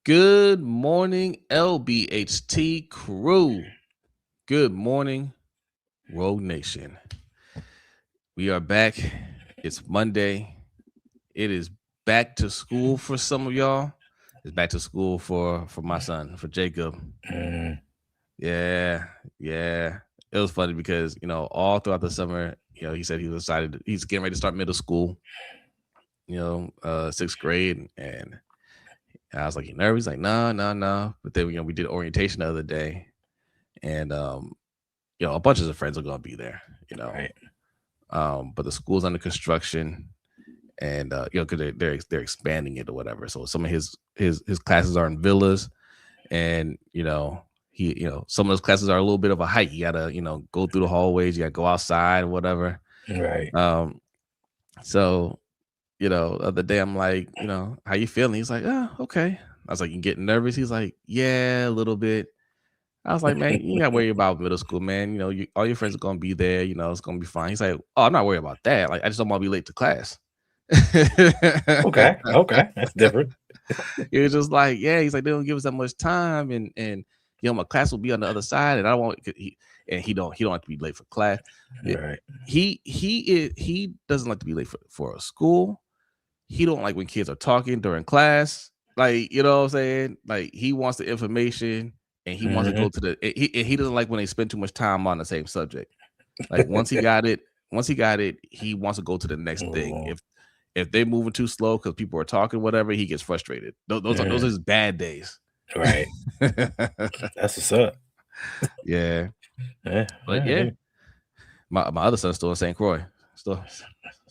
Good morning, LBHT crew. Good morning, Rogue Nation. We are back. It's Monday. It is back to school for some of y'all. It's back to school for my son, for Jacob. Yeah, yeah. It was funny because all throughout the summer, he said he's getting ready to start middle school. Sixth grade, and I was like, "You nervous?" He's like, "No, no, no." But then we did orientation the other day, and a bunch of his friends are gonna be there. Right. But the school's under construction, and because they're expanding it or whatever. So some of his classes are in villas, and some of those classes are a little bit of a hike. You gotta go through the hallways. You gotta go outside, whatever. Right. So the other day I'm like, how you feeling? He's like, oh, okay. I was like, you getting nervous? He's like, yeah, a little bit. I was like, man, you gotta worry about middle school, man. All your friends are gonna be there. It's gonna be fine. He's like, oh, I'm not worried about that. Like, I just don't want to be late to class. Okay. That's different. He was just like, yeah. He's like, they don't give us that much time, and my class will be on the other side, and I don't want. He don't have to be late for class. Right. He doesn't like to be late for a school. He don't like when kids are talking during class. Like, you know what I'm saying? Like, he wants the information and he wants to go to the he doesn't like when they spend too much time on the same subject. Like, once he got it, he wants to go to the next thing. If they're moving too slow because people are talking, whatever, he gets frustrated. Those are his bad days. Right. That's what's up. Yeah. Yeah. But yeah. My other son's still in St. Croix. Still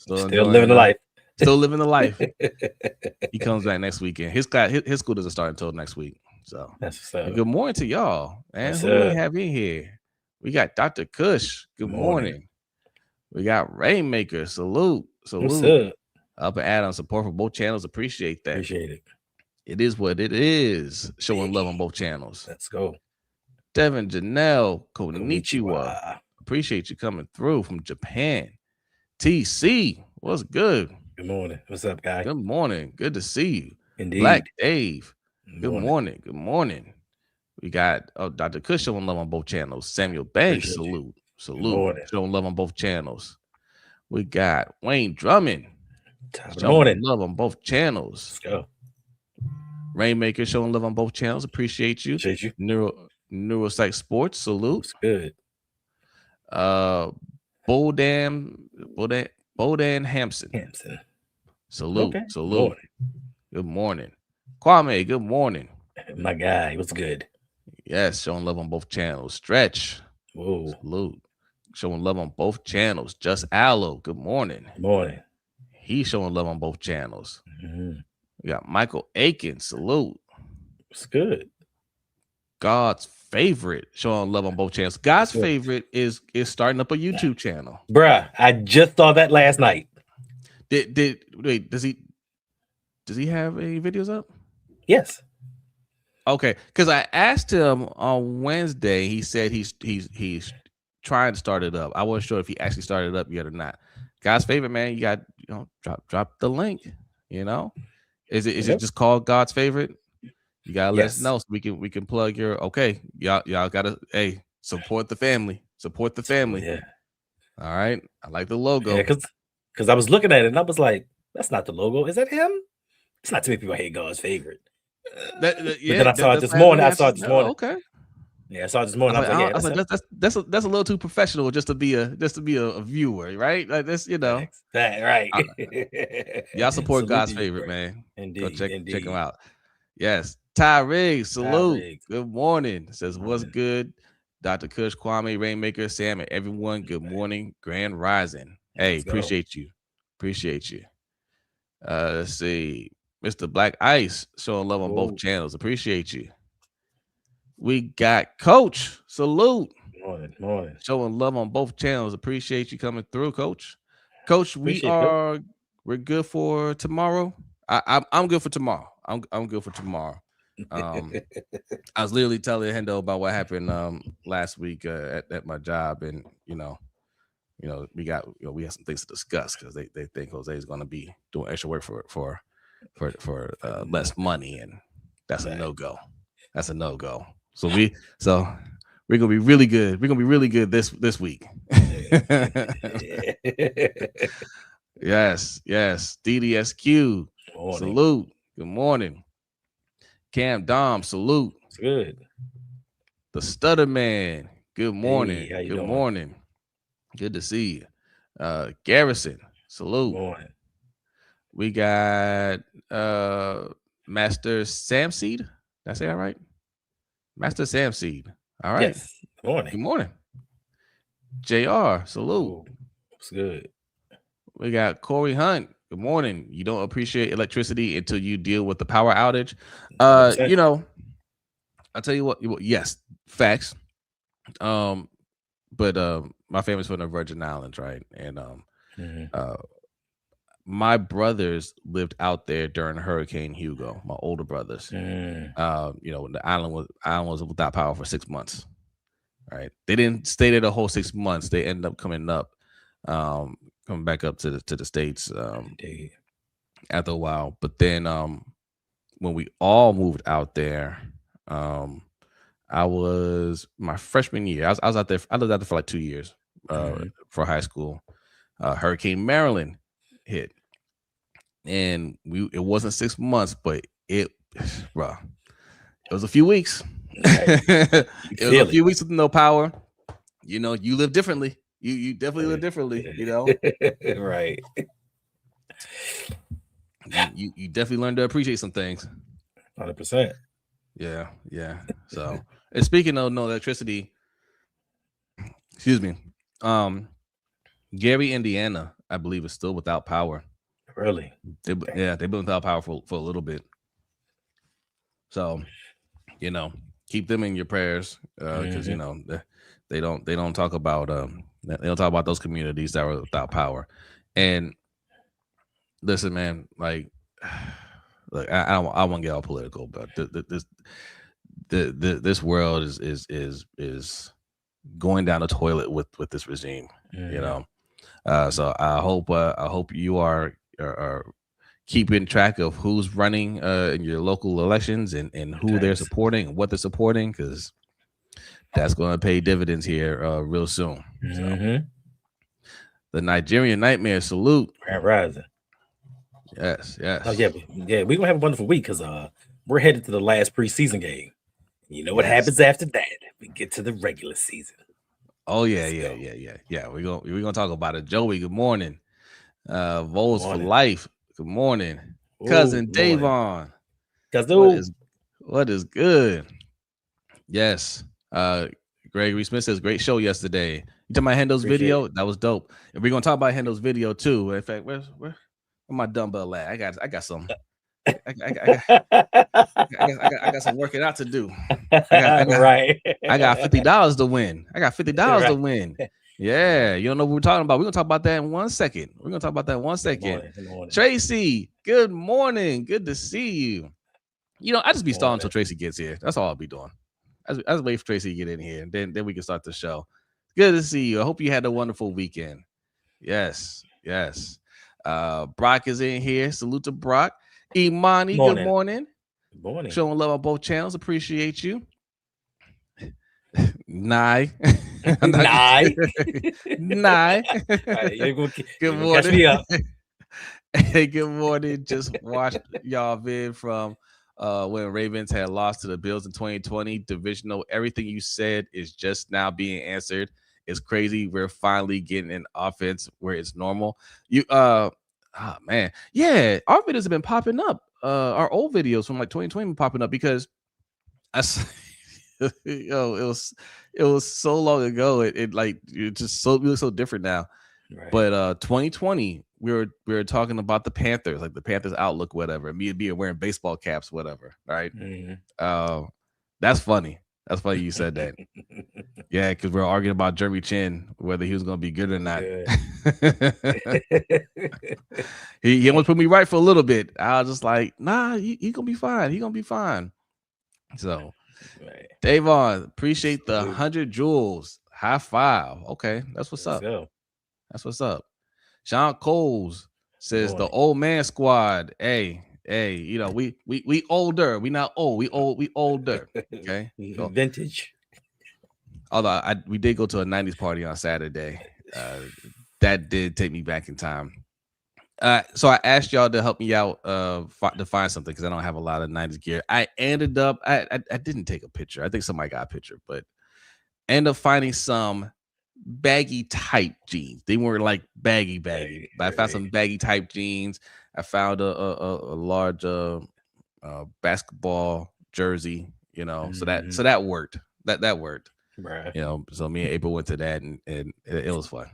living the life. Still living the life. He comes back next weekend. His school doesn't start until next week. So that's what's up. Good morning to y'all. And who do we have in here? We got Dr. Kush. Good morning. We got Rainmaker. Salute. What's up? Up and add on support for both channels. Appreciate that. Appreciate it. It is what it is. Showing love on both channels. Let's go. Devin Janelle. Konnichiwa. Appreciate you coming through from Japan. TC. What's good? Good morning. What's up, guy? Good morning. Good to see you. Indeed. Black Dave. Good morning. Good morning. We got Dr. Kush showing love on both channels. Samuel Banks. Salute. Showing love on both channels. We got Wayne Drummond. Showing love on both channels. Let's go. Rainmaker showing love on both channels. Appreciate you. Neuropsych Sports. Salute. It's good. Bodan Hampson. Salute. Okay. Salute. Good morning. Kwame, good morning. My guy, what's good? Yes, showing love on both channels. Stretch. Whoa. Salute. Showing love on both channels. Just Aloe, good morning. Good morning. He's showing love on both channels. We got Michael Aiken. Salute. It's good. God's favorite showing love on both channels. God's favorite is starting up a YouTube channel. Bruh, I just saw that last night. Wait, does he have any videos up? Yes. Okay, because I asked him on Wednesday. He said he's trying to start it up. I wasn't sure if he actually started it up yet or not. God's favorite, man. You got drop the link. Is it just called God's favorite? You gotta let us know so we can plug your. Okay, y'all gotta support the family. Support the family. Yeah. All right. I like the logo. Yeah, because I was looking at it and I was like, that's not the logo. Is that him? It's not too many people hate God's favorite. But then I saw it this morning. Okay. Yeah, I saw it this morning. I was like, that's a little too professional just to be a viewer, right? Like this, right. Y'all support God's favorite, man. Indeed. Go check him out. Yes. Ty Riggs, salute. Good morning. Says what's good, Dr. Kush, Kwame, Rainmaker, Sam, and everyone. Good morning, Grand Rising. Hey, appreciate you. Let's see. Mr. Black Ice showing love on both channels. Appreciate you. We got Coach. Salute. Morning. Showing love on both channels. Appreciate you coming through, Coach. Coach, we're good for tomorrow. I'm good for tomorrow. I'm good for tomorrow. I was literally telling Hendo about what happened last week at my job, and we have some things to discuss because they think Jose is going to be doing extra work for less money, and That's a no-go. That's a no-go. So we're gonna be really good. We're gonna be really good this week. Yes. DDSQ. Salute. Good morning. Cam Dom, salute. It's good. The Stutter Man. Good morning. Hey, how you good doing? Morning. Good to see you. Garrison, salute. Good morning. We got Master Samseed. Did I say that right? Master Samseed. All right. Yes. Good morning. Good morning. JR, salute. It's good. We got Corey Hunt. Good morning. You don't appreciate electricity until you deal with the power outage. You know, I'll tell you what. Yes, facts. But my family's from the Virgin Islands, right? And my brothers lived out there during Hurricane Hugo. My older brothers. You know, the island was without power for 6 months. Right? They didn't stay there the whole 6 months. They ended up coming back up to the States after a while. But then when we all moved out there, I was my freshman year. I was out there. I lived out there for like 2 years for high school. Hurricane Marilyn hit, and it wasn't 6 months, but it was a few weeks. It was a few weeks with no power. You know, you live differently. You definitely live differently. You know, right. You definitely learn to appreciate some things. 100%. Yeah. So, and speaking of no electricity, excuse me, Gary, Indiana, I believe, is still without power. Really? They've been without power for a little bit. So, you know, keep them in your prayers because you know they don't talk about those communities that were without power. And listen, man, like, look, I want to get all political, but this world is going down the toilet with this regime. You know, so I hope you are keeping track of who's running in your local elections and who they're supporting and what they're supporting, because that's going to pay dividends here real soon. So, the Nigerian Nightmare, salute. Grand Rising. Yes. Oh yeah, we're gonna have a wonderful week because we're headed to the last preseason game. You know what happens after that? We get to the regular season. Oh yeah. We're gonna talk about it. Joey, good morning. Voles for life. Good morning. Cousin Davon. What is good? Yes. Gregory Smith says great show yesterday. You talking about Hendo's video? That was dope. And we're gonna talk about Hendo's video too. In fact, where my dumbbell at? I got some. I got some working out to do. I got $50 to win. I got $50 to win. Yeah, you don't know what we're talking about. We're gonna talk about that in 1 second. Good morning. Tracy, good morning. Good to see you. You know, I just be stalling until Tracy gets here. That's all I'll be doing. I just wait for Tracy to get in here, and then we can start the show. Good to see you. I hope you had a wonderful weekend. Yes. Brock is in here. Salute to Brock. Imani, good morning. Good morning. Showing love on both channels. Appreciate you. Nye. Nye. Good morning. Catch me up. Hey, good morning. Just watched y'all vid from when Ravens had lost to the Bills in 2020. Divisional. Everything you said is just now being answered. It's crazy. We're finally getting an offense where it's normal. Oh man, yeah, our videos have been popping up. Our old videos from like 2020 popping up because it was so long ago. It just so we look so different now. Right. But 2020, we were talking about the Panthers, like the Panthers outlook, whatever. Me being wearing baseball caps, whatever. Right. That's funny. That's funny you said that. Yeah, because we're arguing about Jeremy Chin, whether he was going to be good or not. He almost put me right for a little bit. I was just like, nah, he's going to be fine. He's going to be fine. So, Davon, appreciate the 100 joules. High five. Okay, that's what's up. That's what's up. Sean Coles says the old man squad. Hey, Hey, you know, we older. We not old. We older. Okay. So, vintage. although we did go to a 90s party on Saturday. That did take me back in time. So I asked y'all to help me out to find something because I don't have a lot of 90s gear. I ended up I didn't take a picture. I think somebody got a picture, but ended up finding some baggy type jeans. They weren't like baggy, but I found some baggy type jeans. I found a large basketball jersey, you know, so that worked. That worked. Bruh. You know, so me and April went to that and it was fun.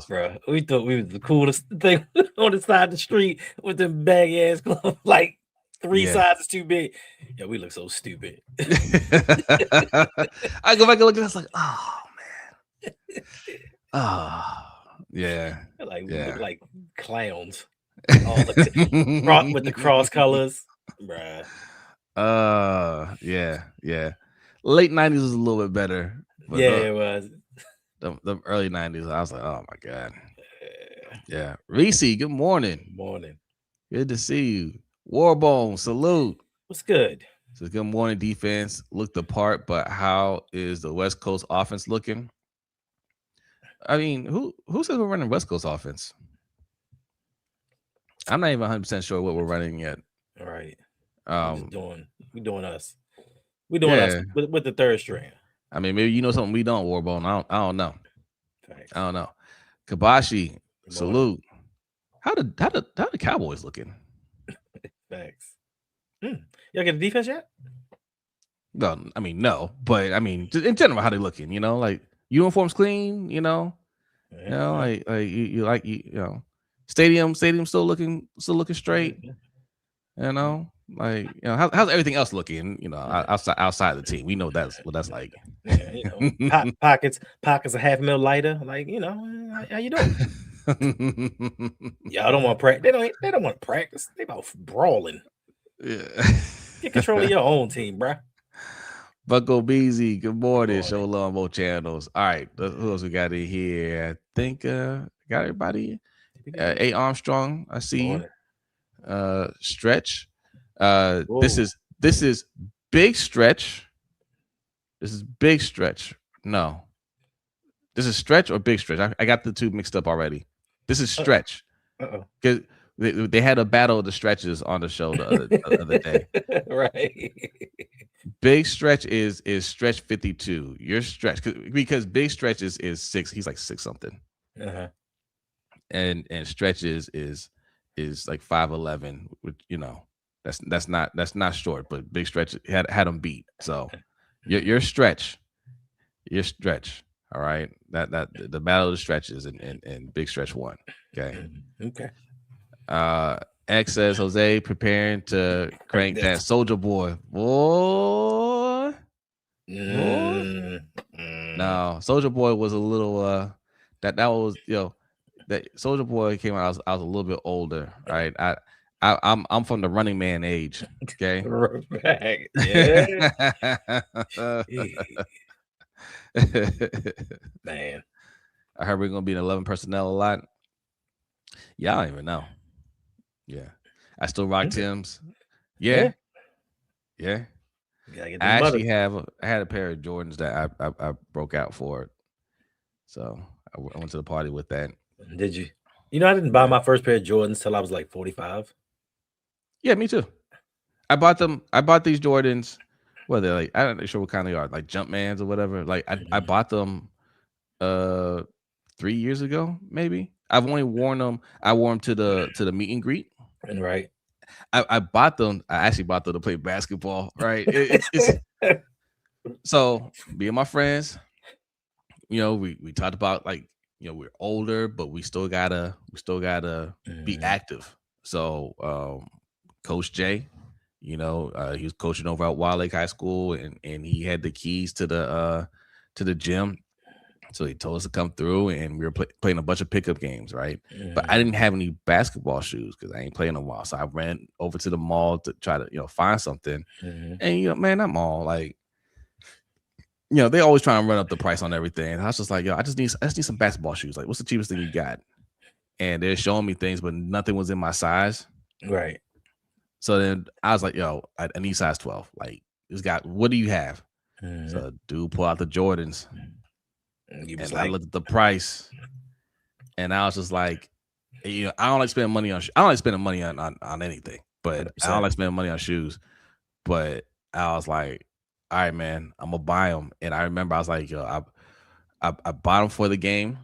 Bro, we thought we was the coolest thing on the side of the street with them baggy ass clothes, like 3 sizes too big. Yeah, we look so stupid. I go back and look at us like, oh man. Oh yeah. We look like clowns. All with the cross colors. Bruh. Yeah. Late 90s was a little bit better. But it was. The early 90s, I was like, oh my God. Yeah. Reese, good morning. Morning. Good to see you. Warbone, salute. What's good? So good morning, defense. Looked the part, but how is the West Coast offense looking? I mean, who says we're running West Coast offense? I'm not even 100% sure what we're running yet. All right. We're doing us. We're doing us with the third string. I mean, maybe you know something we don't, Warbone. I don't know. Thanks. I don't know. Kabashi, salute. How the Cowboys looking? Thanks. Y'all get a defense yet? No, I mean, no, but I mean, in general, how they looking? You know, like uniforms clean. You know, like you know, stadium still looking straight. You know, like you know, how's everything else looking? You know, outside the team, we know that's what that's like. Yeah, you know, pockets a $500,000 lighter. Like, you know, how you doing? Y'all don't want to practice. They don't want to practice. They about brawling. Yeah. Get control of your own team, bro. Bucko Beezy, good morning. Show love on both channels. All right, who else we got in here? I think got everybody. A Armstrong, I see you. Stretch. This is Big Stretch. This is Big Stretch. No, this is Stretch or Big Stretch. I got the two mixed up already. This is Stretch. Because they had a battle of the stretches on the show the other day. Right. Big Stretch is Stretch 52. You're Stretch because Big Stretch is 6. He's like 6 something. And Stretch is like 5'11", which you know that's not short, but Big Stretch had him beat. So you're Stretch. You're Stretch. All right. That the battle of the stretches and Big Stretch won. Okay. X says Jose preparing to crank that Soldier Boy. Boy. No, Soldier Boy was a little that was, you know, that Soldier Boy came out. I was a little bit older, right? I'm from the Running Man age. Okay. Man, I heard we're gonna be in 11 personnel a lot. Yeah, I don't even know. Yeah, I still rock Tim's. Yeah. I actually I had a pair of Jordans that I broke out for it, so I went to the party with that. Did you? You know, I didn't buy my first pair of Jordans till I was like 45. Yeah, me too. I bought these Jordans. Well, they're like, I'm not sure what kind they are, like Jumpmans or whatever. Like I bought them 3 years ago, maybe. I've only worn them. I wore them to the meet and greet. And right. I bought them. I actually bought them to play basketball. Right. It's so me and my friends, you know, we talked about like, you know, we're older, but we still gotta be active. So Coach Jay, you know, he was coaching over at Wild Lake High School, and he had the keys to the gym. So he told us to come through, and we were playing a bunch of pickup games, right? But I didn't have any basketball shoes because I ain't playing in a while. So I ran over to the mall to try to, you know, find something. And, you know, man, that mall, like, you know, they always try and run up the price on everything. And I was just like, yo, I just need some basketball shoes. Like, what's the cheapest thing you got? And they're showing me things, but nothing was in my size. Right. So then I was like, yo, I need size 12. Like, this guy, what do you have? So dude pull out the Jordans. And I looked at the price, and I was just like, I don't like spending money on. I don't like spending money on anything, but 100%. I don't like spending money on shoes. But I was like, all right, man, I'm gonna buy them. And I remember I was like, yo, I bought them for the game.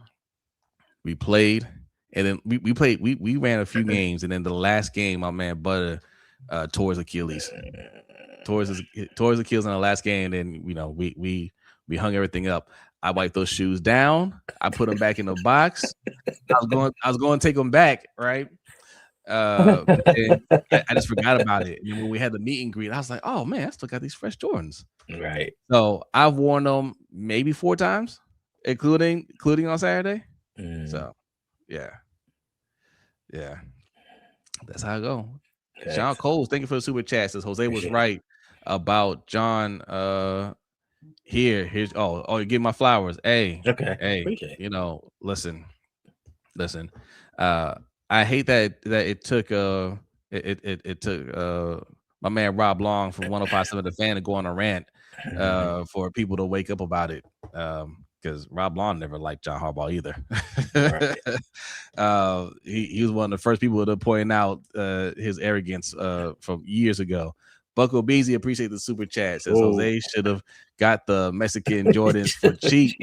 We played, and then we played. We ran a few games, and then the last game, my man Butter tore his Achilles. Tore his Achilles in the last game. And then we hung everything up. I wiped those shoes down. I put them back in the box. I was going to take them back, right? But then I just forgot about it. And then when we had the meet and greet, I was like, "Oh man, I still got these fresh Jordans." Right. So I've worn them maybe 4 times, including on Saturday. So yeah, that's how I go. Okay. Sean Coles, thank you for the super chat. Says Jose was right about John. Here's you give my flowers. Hey, Okay. hey, Appreciate it. Listen. I hate that it took it took my man Rob Long from 105.7 The Fan to go on a rant for people to wake up about it. Because Rob Long never liked John Harbaugh either. Right. He was one of the first people to point out his arrogance from years ago. Bucko Beasley, appreciate the super chat. Says Jose should have got the Mexican Jordans for cheap.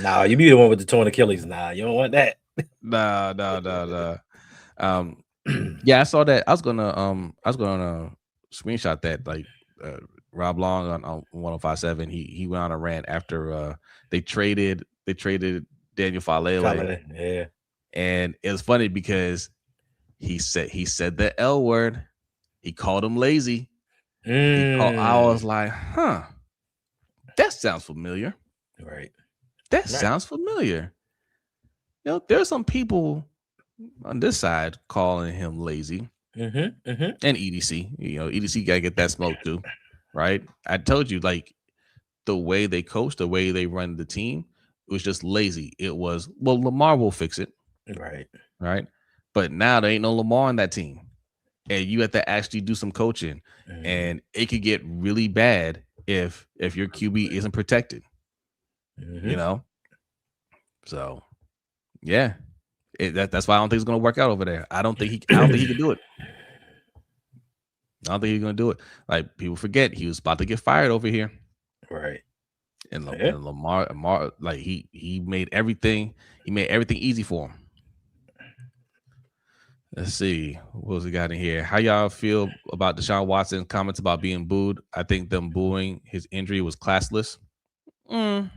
Nah, you be the one with the torn Achilles. Nah, you don't want that. Nah. Yeah, I saw that. I was gonna screenshot that. Like Rob Long on 105.7. He went on a rant after they traded Daniel Falele. Yeah. And it was funny because he said the L word. He called him lazy. I was like, huh, that sounds familiar. Right. That sounds familiar. There's some people on this side calling him lazy. And EDC. EDC gotta get that smoke too. Right? I told you, like, the way they coach, the way they run the team, it was just lazy. It was, well, Lamar will fix it. Right. But now there ain't no Lamar on that team. And you have to actually do some coaching. And it could get really bad if your QB isn't protected. So yeah. That's why I don't think it's gonna work out over there. I don't think he can do it. I don't think he's gonna do it. Like, people forget he was about to get fired over here. Right. And Lamar, like he made everything easy for him. Let's see what else we got in here. How y'all feel about Deshaun Watson's comments about being booed? I think them booing his injury was classless. Why?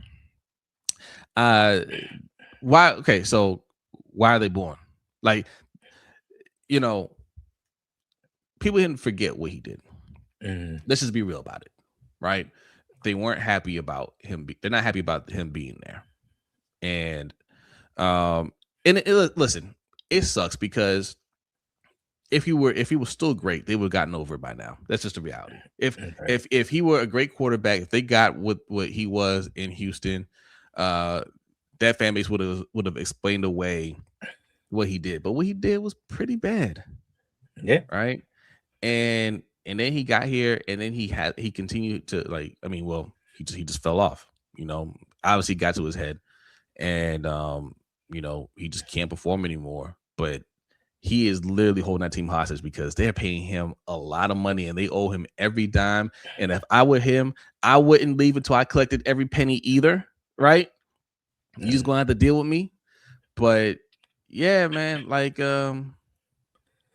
Okay, so why are they booing? Like, people didn't forget what he did. Let's just be real about it, right? They weren't happy about him. They're not happy about him being there. And listen, it sucks because if he was still great, they would have gotten over it by now. That's just the reality. If he were a great quarterback, if they got what he was in Houston, that fan base would have explained away what he did. But what he did was pretty bad. Yeah. Right. And then he got here, and then he continued to, like, he just fell off. Obviously got to his head, and he just can't perform anymore. But he is literally holding that team hostage because they're paying him a lot of money and they owe him every dime. And if I were him, I wouldn't leave until I collected every penny either. Right? You just gonna have to deal with me. But yeah, man, like they're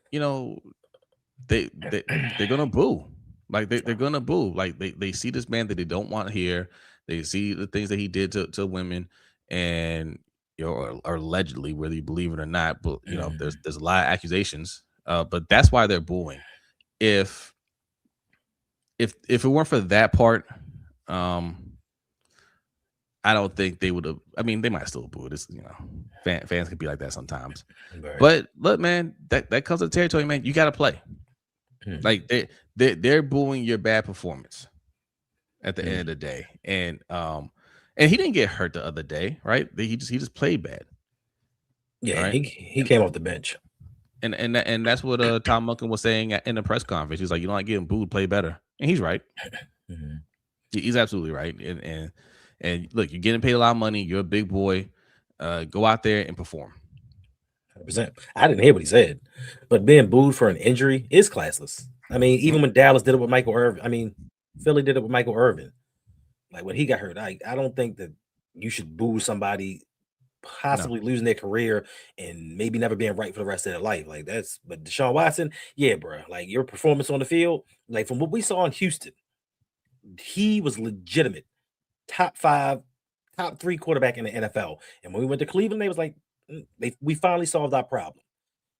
gonna boo. Like they're gonna boo. Like they see this man that they don't want here. They see the things that he did to women, and or allegedly, whether you believe it or not. But there's a lot of accusations. But that's why they're booing. If it weren't for that part, I don't think they would have. I mean, they might still boo. This, fans can be like that sometimes. Right. But look, man, that comes with the territory, man. You got to play. Like they're booing your bad performance at the end of the day, and And he didn't get hurt the other day, right? He just played bad. Yeah, Right. he came off the bench. And that's what Tom Monken was saying in the press conference. He's like, you don't like getting booed, play better. And he's right. Mhm. He's absolutely right. And look, you're getting paid a lot of money. You're a big boy. Go out there and perform. 100%. I didn't hear what he said, but being booed for an injury is classless. I mean, even when Dallas did it with Michael Irvin, I mean, Philly did it with Michael Irvin. Like when he got hurt, I don't think that you should boo somebody No, possibly losing their career and maybe never being right for the rest of their life. Like that's, but Deshaun Watson, yeah, bro. Like your performance on the field, like from what we saw in Houston, he was legitimate top five, top three quarterback in the NFL. And when we went to Cleveland, they was like, we finally solved our problem.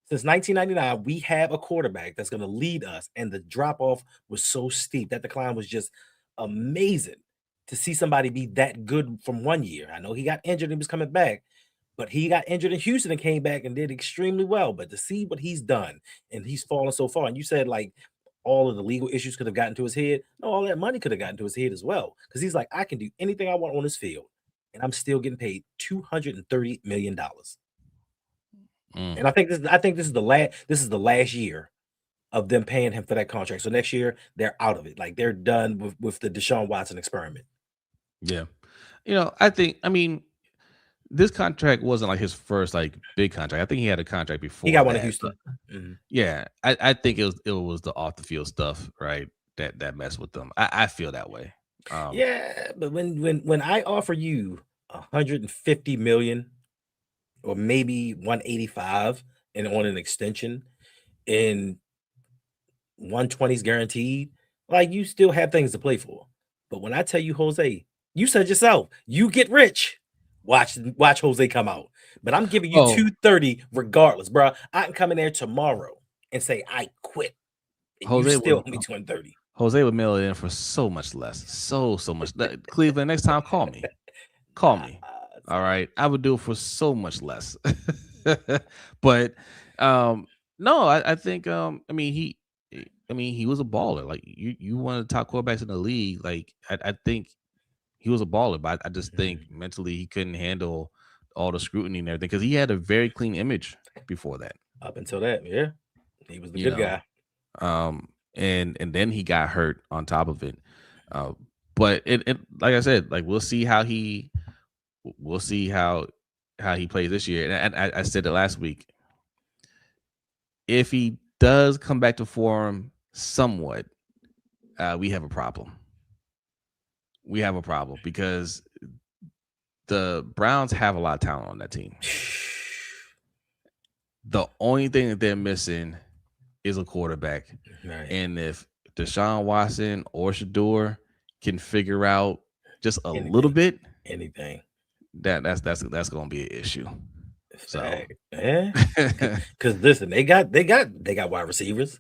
Since 1999, we have a quarterback that's going to lead us, and the drop off was so steep. That decline was just amazing to see somebody be that good from one year. I know he got injured and he was coming back, but he got injured in Houston and came back and did extremely well. But to see what he's done and he's fallen so far, and you said like all of the legal issues could have gotten to his head. No, all that money could have gotten to his head as well. Because he's like, I can do anything I want on this field, and I'm still getting paid $230 million. And I think this is the last year of them paying him for that contract. So next year they're out of it. Like they're done with the Deshaun Watson experiment. yeah. I mean, this contract wasn't like his first like big contract. I think he had a contract He before got one in that. But Houston. Mhm. yeah, I think it was the off the field stuff, right? That messed with them. I feel that way. Um, Yeah, but when I offer you 150 million or maybe 185 and on an extension and 120 is guaranteed, like you still have things to play for. But when I tell you, Jose, you said yourself, you get rich. Watch Jose come out. But I'm giving you oh, 230 regardless, bro. I can come in there tomorrow and say I quit, and you Jose still would owe me 230. Jose would mail it in for so much less, so much. Cleveland, next time, call me. Call Nah, me. All son. right. I would do it for so much less. But um no, I think I mean he was a baller. Like you one of the top quarterbacks in the league. Like I think he was a baller, but I just think Mhm. mentally he couldn't handle all the scrutiny and everything because he had a very clean image before that, Up until that, yeah, he was the you good know. guy. And then he got hurt on top of it. Uh, but it like I said, like we'll see how he plays this year. And I said it last week. If he does come back to form somewhat, we have a problem. We have a problem because the Browns have a lot of talent on that team. The only thing that they're missing is a quarterback. Right. And if Deshaun Watson or Shador can figure out just a little Anything. bit, Anything. that's gonna be an issue. So Fact. Yeah. Because listen, they got wide receivers.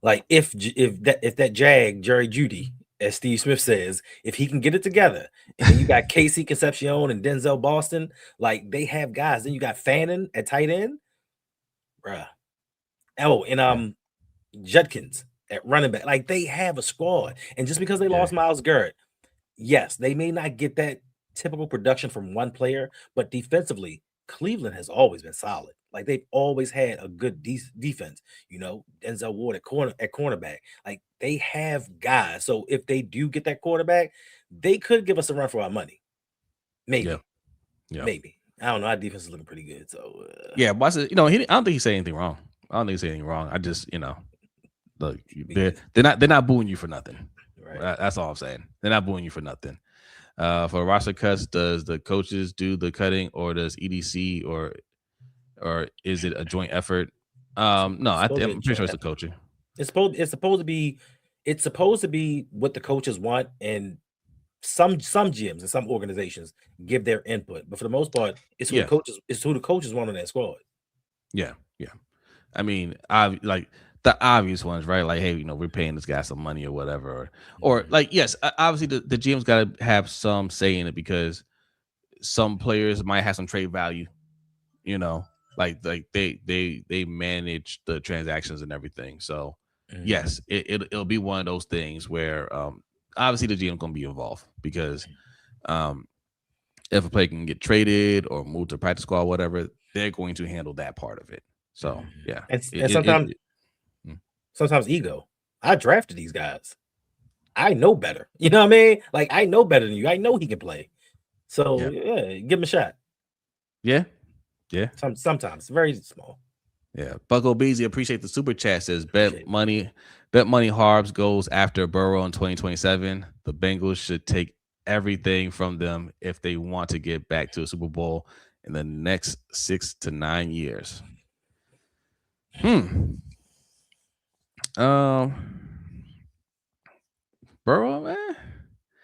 Like if that Jag Jerry Judy, as Steve Smith says, if he can get it together, and then you got Casey Concepcion and Denzel Boston, like they have guys. Then you got Fannin at tight end, bruh. Oh, and yeah, Judkins at running back. Like they have a squad, and just because they yeah, lost Miles Garrett, yes, they may not get that typical production from one player, but defensively, Cleveland has always been solid. Like they've always had a good defense. You know, Denzel Ward at cornerback. Like they have guys. So if they do get that quarterback, they could give us a run for our money. yeah, Maybe, yeah. maybe. I don't know. Our defense is looking pretty good. So Yeah, but I said, I don't think he said anything wrong. I don't think he said anything wrong. I just, look, yeah, they're not booing you for nothing. right. That's all I'm saying. They're not booing you for nothing. For roster cuts, does the coaches do the cutting, or does EDC, or is it a joint effort? No, It's supposed to be a I'm pretty sure joint it's the effort. coaching. It's supposed to be what the coaches want, and some gyms and some organizations give their input, but for the most part, Yeah, it's who the coaches want on that squad. yeah, yeah. I mean, I like the obvious ones, right? Like, hey, we're paying this guy some money or whatever, or Mhm. like, yes, obviously the GM's got to have some say in it because some players might have some trade value, you know, like they manage the transactions and everything. So Mhm. yes, it'll be one of those things where obviously the GM gonna be involved because um if a player can get traded or moved to practice squad, whatever, they're going to handle that part of it. So yeah, And it, sometimes mm, ego. I drafted these guys. I know better. You know what I mean? Like, I know better than you. I know he can play. So yeah, give him a shot. yeah. Sometimes very small. Yeah. Bucko Beasley, appreciate the super chat. Says bet money Harbs goes after Burrow in 2027. The Bengals should take everything from them if they want to get back to a Super Bowl in the next 6 to 9 years. Burrow, man.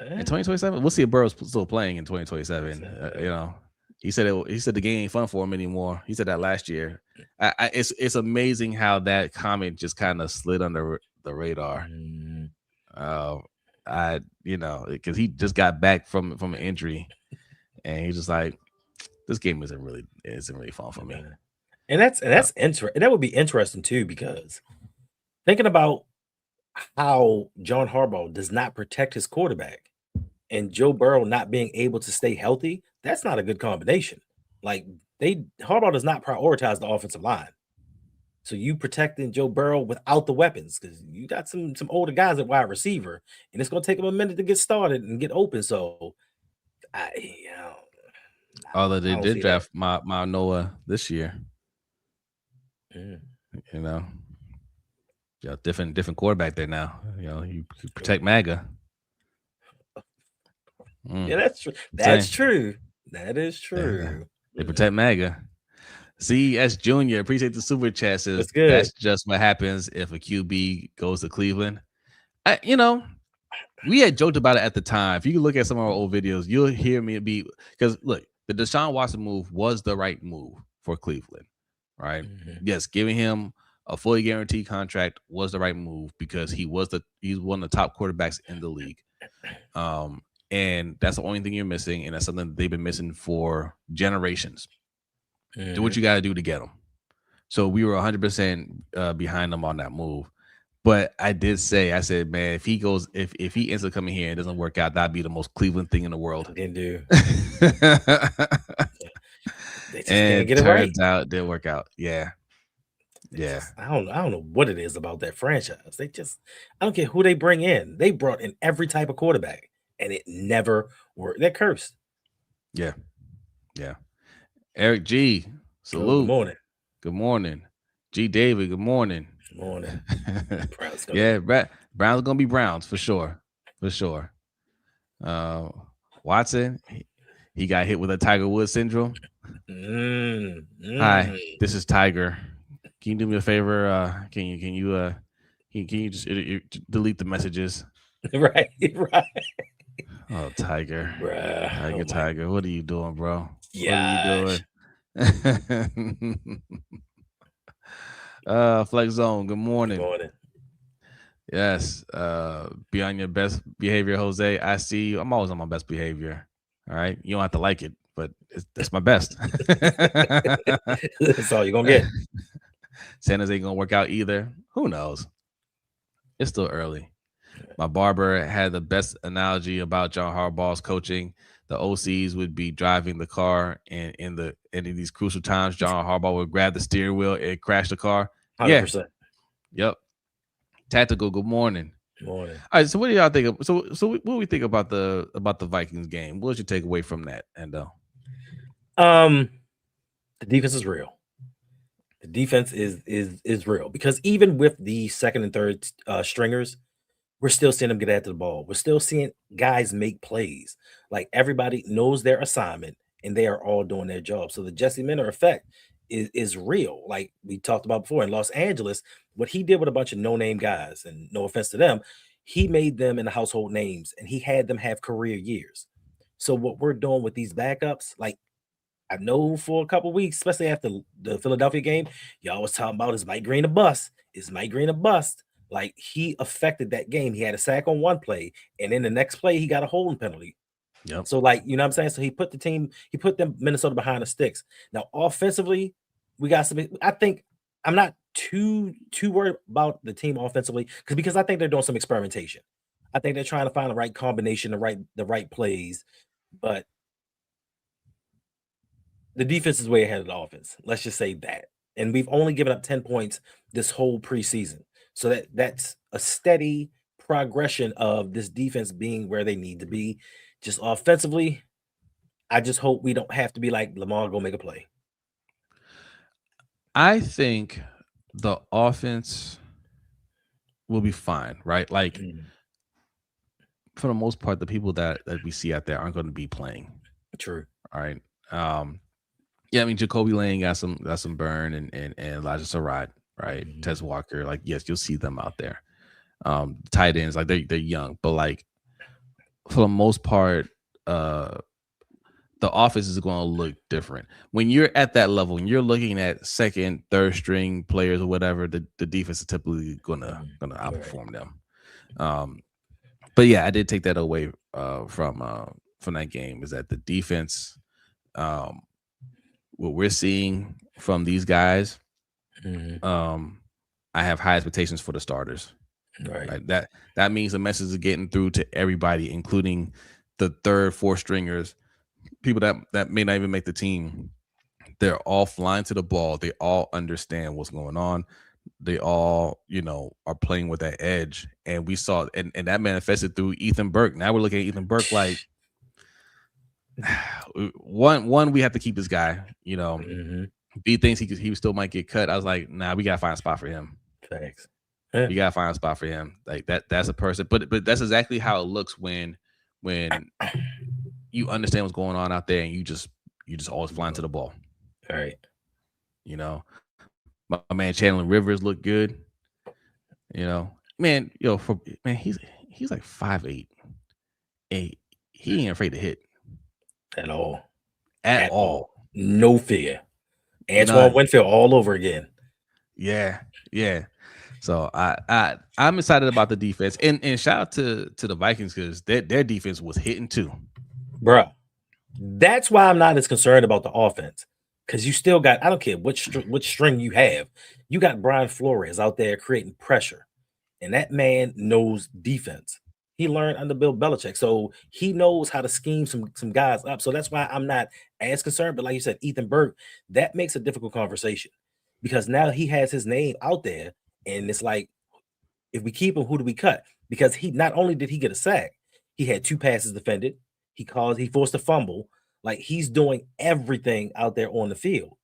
In 2027, we'll see if Burrow's still playing in 2027. He said the game ain't fun for him anymore. He said that last year. It's amazing how that comment just kind of slid under the radar. Because he just got back from an injury, and he's just like, this game isn't really fun for me. And that's interesting. That would be interesting too, because thinking about how John Harbaugh does not protect his quarterback and Joe Burrow not being able to stay healthy, that's not a good combination. Like, Harbaugh does not prioritize the offensive line. So you protecting Joe Burrow without the weapons, because you got some older guys at wide receiver, and it's gonna take them a minute to get started and get open. So although they did draft my Noah this year. Different quarterback there now. You protect MAGA. Yeah, that's true. That's true. That is true. They protect MAGA. CES Jr. Appreciate the super chat. Says that's just what happens if a QB goes to Cleveland. We had joked about it at the time. If you look at some of our old videos, you'll hear me because look, the Deshaun Watson move was the right move for Cleveland, right? Yes, giving him a fully guaranteed contract was the right move because he's one of the top quarterbacks in the league. And that's the only thing you're missing, and that's something that they've been missing for generations. Do what you got to do to get them. So we were 100% behind them on that move. But I said, man, if he ends up coming here and doesn't work out, that'd be the most Cleveland thing in the world. Didn't do. They just can't get it right. Turns out it didn't work out. Yeah. I don't know what it is about that franchise. I don't care who they bring in. They brought in every type of quarterback, and it never worked. They're cursed. Yeah. Eric G, salute. Good morning. Good morning. G David, good morning. Good morning. Browns are gonna be Browns for sure. Watson, he got hit with a Tiger Woods syndrome. Hi, this is Tiger. Can you do me a favor? Can you just delete the messages? Right. Oh, Tiger. Bruh. Tiger. What are you doing, bro? Yeah. What are you doing? Flex Zone, good morning. Good morning. Yes. Be on your best behavior, Jose. I see you. I'm always on my best behavior. All right. You don't have to like it, but that's my best. That's all you're gonna get. Santa's ain't gonna work out either. Who knows? It's still early. My barber had the best analogy about John Harbaugh's coaching. The OCs would be driving the car, and in these crucial times, John Harbaugh would grab the steering wheel and crash the car. 100%. Yep. Tactical. Good morning. Good morning. All right. So, what do y'all think? So what do we think about the Vikings game? What did you take away from that, Hendo? The defense is real. The defense is real, because even with the second and third stringers, we're still seeing them get after the ball. We're still seeing guys make plays. Like, everybody knows their assignment, and they are all doing their job. So the Jesse Minter effect is real. Like we talked about before in Los Angeles, what he did with a bunch of no-name guys, and no offense to them, he made them into household names, and he had them have career years. So what we're doing with these backups, like, I know for a couple weeks, especially after the Philadelphia game, y'all was talking about, is Mike Green a bust? Is Mike Green a bust? Like, he affected that game. He had a sack on one play, and in the next play, he got a holding penalty. Yep. So, like, you know what I'm saying? So he put them Minnesota behind the sticks. Now, offensively, we got some. I think I'm not too worried about the team offensively, because I think they're doing some experimentation. I think they're trying to find the right combination, the right plays. But The defense is way ahead of the offense. Let's just say that. And we've only given up 10 points this whole preseason. So that's a steady progression of this defense being where they need to be. Just offensively, I just hope we don't have to be like Lamar go make a play. I think the offense will be fine, right? Like for the most part, the people that we see out there aren't going to be playing. True. All right. Yeah, I mean Jacoby Lane got some burn and Elijah Sarratt, right? Tez Walker, like yes, you'll see them out there. Tight ends, like they're young, but like for the most part, the offense is going to look different when you're at that level. When you're looking at second, third string players or whatever, the defense is typically gonna outperform them. But yeah, I did take that away from that game, is that the defense, what we're seeing from these guys, I have high expectations for the starters. Right. That means the message is getting through to everybody, including the third, fourth stringers, people that may not even make the team. They're all flying to the ball. They all understand what's going on. They all, are playing with that edge. And we saw, and that manifested through Ethan Burke. Now we're looking at Ethan Burke like, one, we have to keep this guy. B thinks he still might get cut. I was like, nah, we gotta find a spot for him. Thanks. You gotta find a spot for him. Like that's a person. But that's exactly how it looks when you understand what's going on out there, and you just always flying to the ball. All right. My man Chandler Rivers looked good. Man, he's like 5'8". He ain't afraid to hit at all. At all. No fear. Antoine Winfield all over again. Yeah. So I'm excited about the defense, and shout out to the Vikings because their defense was hitting too, bruh. That's why I'm not as concerned about the offense, because you still got, I don't care which string you have, you got Brian Flores out there creating pressure, and that man knows defense. He learned under Bill Belichick, so he knows how to scheme some guys up. So that's why I'm not as concerned. But like you said, Ethan Burke, that makes a difficult conversation, because now he has his name out there, and it's like, if we keep him, who do we cut? Because he not only did he get a sack, he had 2 passes defended. He forced a fumble. Like, he's doing everything out there on the field.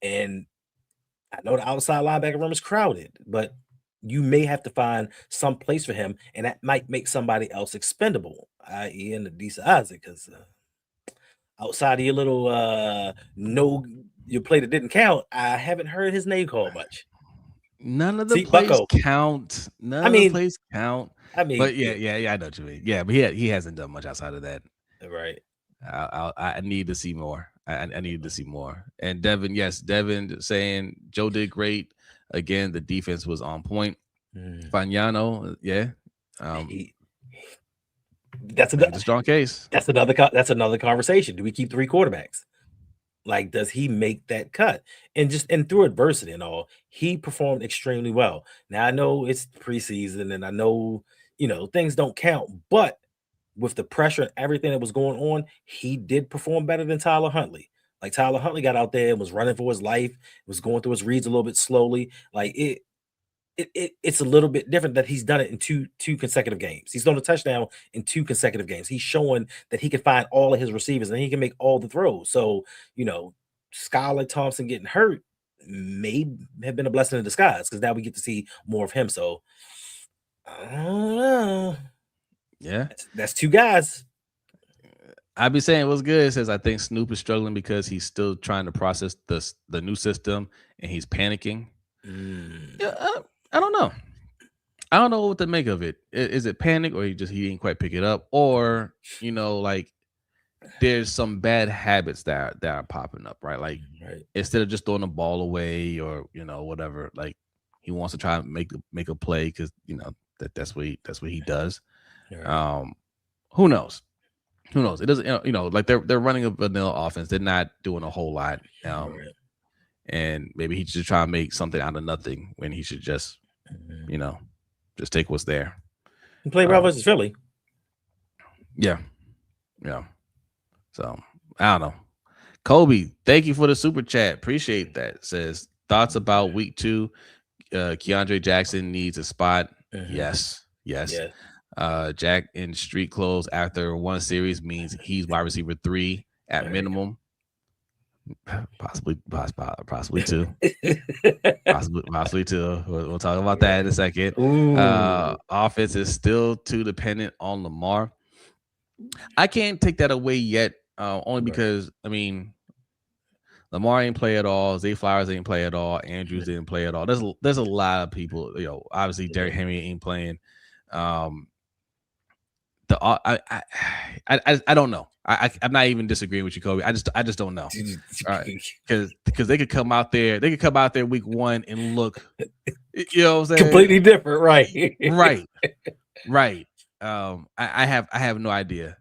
And I know the outside linebacker room is crowded, but you may have to find some place for him, and that might make somebody else expendable, i.e. in the Adisa Isaac, because outside of your little your play that didn't count, I haven't heard his name called much. None of the plays count. None of the plays count. I mean, but yeah, I know what you mean. Yeah, but he hasn't done much outside of that. Right. I need to see more. I needed to see more. And Devin saying Joe did great. Again, the defense was on point. Fagnano, yeah. That's a strong case. That's another conversation. Do we keep 3 quarterbacks? Like, does he make that cut? And through adversity and all, he performed extremely well. Now I know it's preseason, and I know things don't count, but with the pressure and everything that was going on, he did perform better than Tyler Huntley. Like, Tyler Huntley got out there and was running for his life, was going through his reads a little bit slowly. Like, it's a little bit different that he's done it in two consecutive games. He's thrown a touchdown in 2 consecutive games. He's showing that he can find all of his receivers and he can make all the throws. So, Skylar Thompson getting hurt may have been a blessing in disguise, because now we get to see more of him. So, I don't know. Yeah, that's 2 guys. I'd be saying what's good. It says I think Snoop is struggling because he's still trying to process the new system and he's panicking. Yeah, I don't know. I don't know what to make of it. Is it panic, or he didn't quite pick it up, or like there's some bad habits that are popping up, right? Like instead of just throwing the ball away or whatever, like he wants to try and make a play because that's what he does. Right. Who knows? It doesn't like they're running a vanilla offense. They're not doing a whole lot. And maybe he should try and make something out of nothing when he should just just take what's there. And play well versus Philly. Yeah. So I don't know. Kobe, thank you for the super chat. Appreciate that. Says thoughts about week 2. Keandre Jackson needs a spot. Yes. Yeah. Jack in street clothes after one series means he's wide receiver 3 at minimum. Possibly 2. Possibly 2. We'll talk about that in a second. Offense is still too dependent on Lamar. I can't take that away yet, only because Lamar ain't play at all. Zay Flowers ain't play at all. Andrews didn't play at all. There's a lot of people. Obviously Derrick Henry ain't playing. I don't know. I'm not even disagreeing with you, Kobe. I just don't know. Because they could come out there. They could come out there week 1 and look, what I'm saying, completely different, right? right. I have no idea.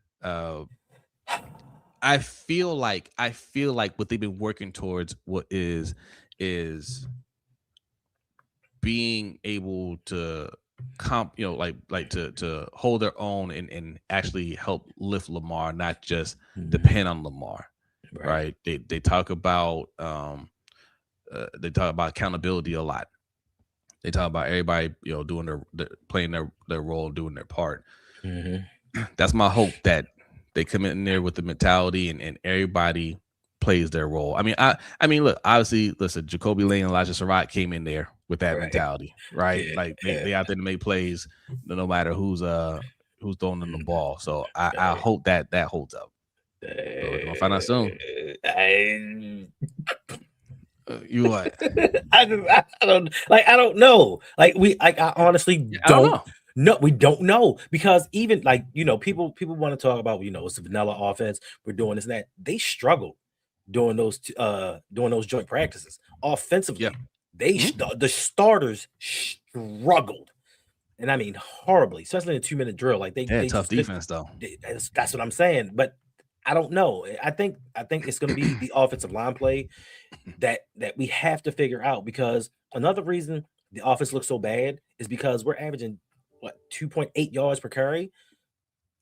I feel like what they've been working towards what is being able to to hold their own and actually help lift Lamar, not just depend on Lamar. Right. They talk about accountability a lot. They talk about everybody, doing playing their role, doing their part. That's my hope, that they come in there with the mentality and everybody plays their role. I mean, look, obviously, listen, Jacoby Lane and Elijah Surratt came in there with that mentality, right? Yeah, like they out there to make plays, no matter who's throwing them the ball. So I hope that holds up. So we're gonna find out soon. You what? I don't know. I honestly don't know. No, we don't know, because even people want to talk about it's a vanilla offense. We're doing this and that. They struggled during those joint practices offensively. The starters struggled, and I mean horribly, especially in a 2-minute drill. Like they tough defense though. That's what I'm saying, but I don't know. I think it's going to be the offensive line play that we have to figure out, because another reason the offense looks so bad is because we're averaging 2.8 yards per carry.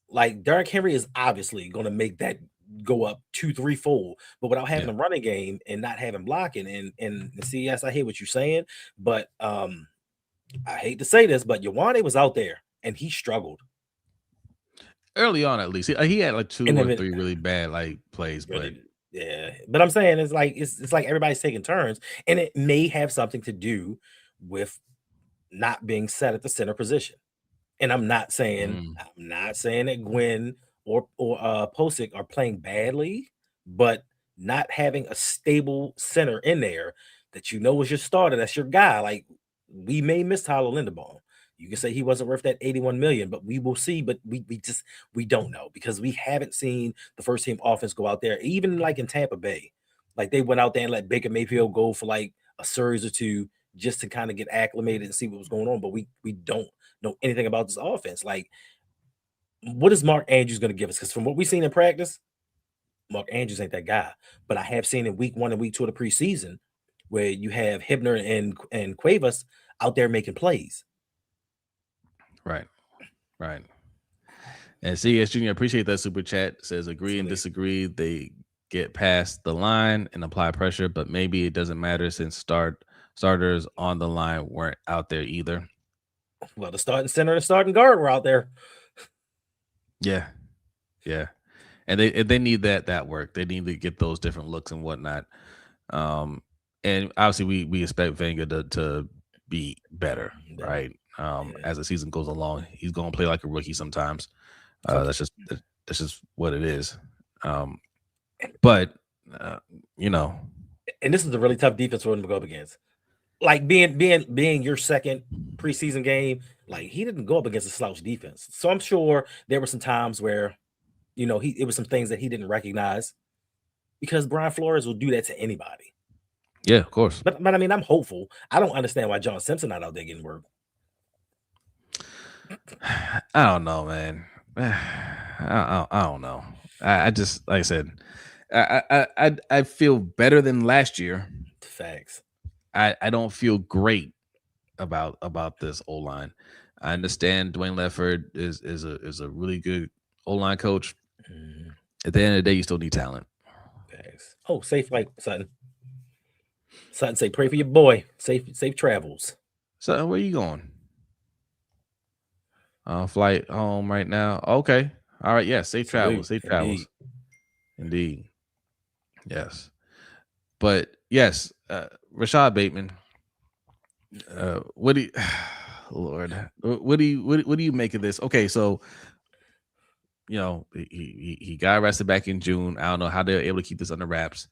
Like Derrick Henry is obviously going to make that go up 2-3 fold, but without having a running game and not having blocking and see, yes, I hear what you're saying, but I hate to say this, but Yawane was out there and he struggled early on. At least he had like 2 or 3 really bad plays, really, but I'm saying it's like everybody's taking turns, and it may have something to do with not being set at the center position. And I'm not saying that Gwen or Posick are playing badly, but not having a stable center in there that is your starter, that's your guy. Like, we may miss Tyler Linderbaum. You can say he wasn't worth that $81 million, but we will see. But we don't know, because we haven't seen the first team offense go out there, even like in Tampa Bay. Like, they went out there and let Baker Mayfield go for like a series or 2 just to kind of get acclimated and see what was going on. But we don't know anything about this offense. Like, what is Mark Andrews going to give us? Because from what we've seen in practice, Mark Andrews ain't that guy. But I have seen in week 1 and week 2 of the preseason where you have Hibner and Cuevas out there making plays. Right. And CS Jr., appreciate that super chat. Says agree and disagree. They get past the line and apply pressure, but maybe it doesn't matter since starters on the line weren't out there either. Well, the starting center and the starting guard were out there. Yeah. And they need that work. They need to get those different looks and whatnot. And obviously we expect Wenger to be better, right? As the season goes along, he's going to play like a rookie sometimes. That's just what it is. But and this is a really tough defense for him to go up against. Like, being your second preseason game, like, he didn't go up against a slouch defense. So I'm sure there were some times where, it was some things that he didn't recognize, because Brian Flores will do that to anybody. Yeah, of course. But I mean, I'm hopeful. I don't understand why John Simpson not out there getting work. I don't know, man. I don't know. I just, like I said, I feel better than last year. Facts. I don't feel great about this O-line. I understand Dwayne Lefford is a really good O-line coach. At the end of the day, you still need talent. Thanks. Oh, safe flight, Sutton. Sutton say, pray for your boy. Safe travels. So where you going? Flight home right now. Okay. All right. Yes. Safe travels. Salute. Safe Indeed. travels. Indeed. Yes. But yes, Rashod Bateman. What do you, Lord? What do you make of this? Okay, so he got arrested back in June. I don't know how they're able to keep this under wraps.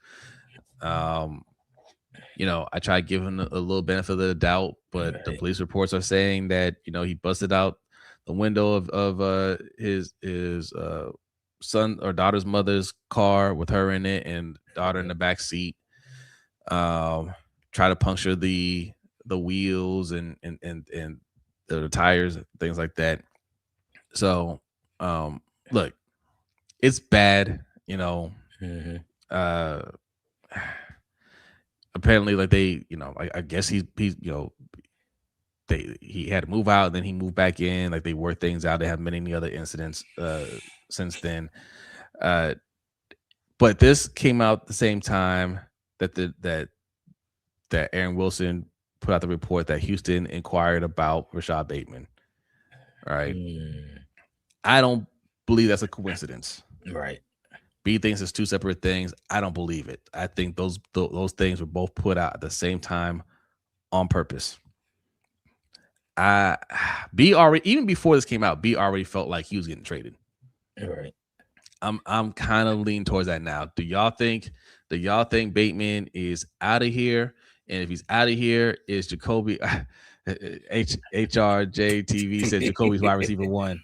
I tried giving him a little benefit of the doubt, but the police reports are saying that he busted out the window of his son or daughter's mother's car with her in it and daughter in the back seat. Try to puncture the wheels and the tires, things like that. So look, it's bad, apparently, like they, I guess he had to move out, and then he moved back in. Like they worked things out. They have many other incidents since then. But this came out the same time that that Aaron Wilson put out the report that Houston inquired about Rashod Bateman. All right. I don't believe that's a coincidence. Right. B thinks it's two separate things. I don't believe it. I think those things were both put out at the same time on purpose. B already, even before this came out, B already felt like he was getting traded. Right. I'm kind of leaning towards that now. Do y'all think Bateman is out of here? And if he's out of here, is Jacoby HRJTV said Jacoby's wide receiver 1.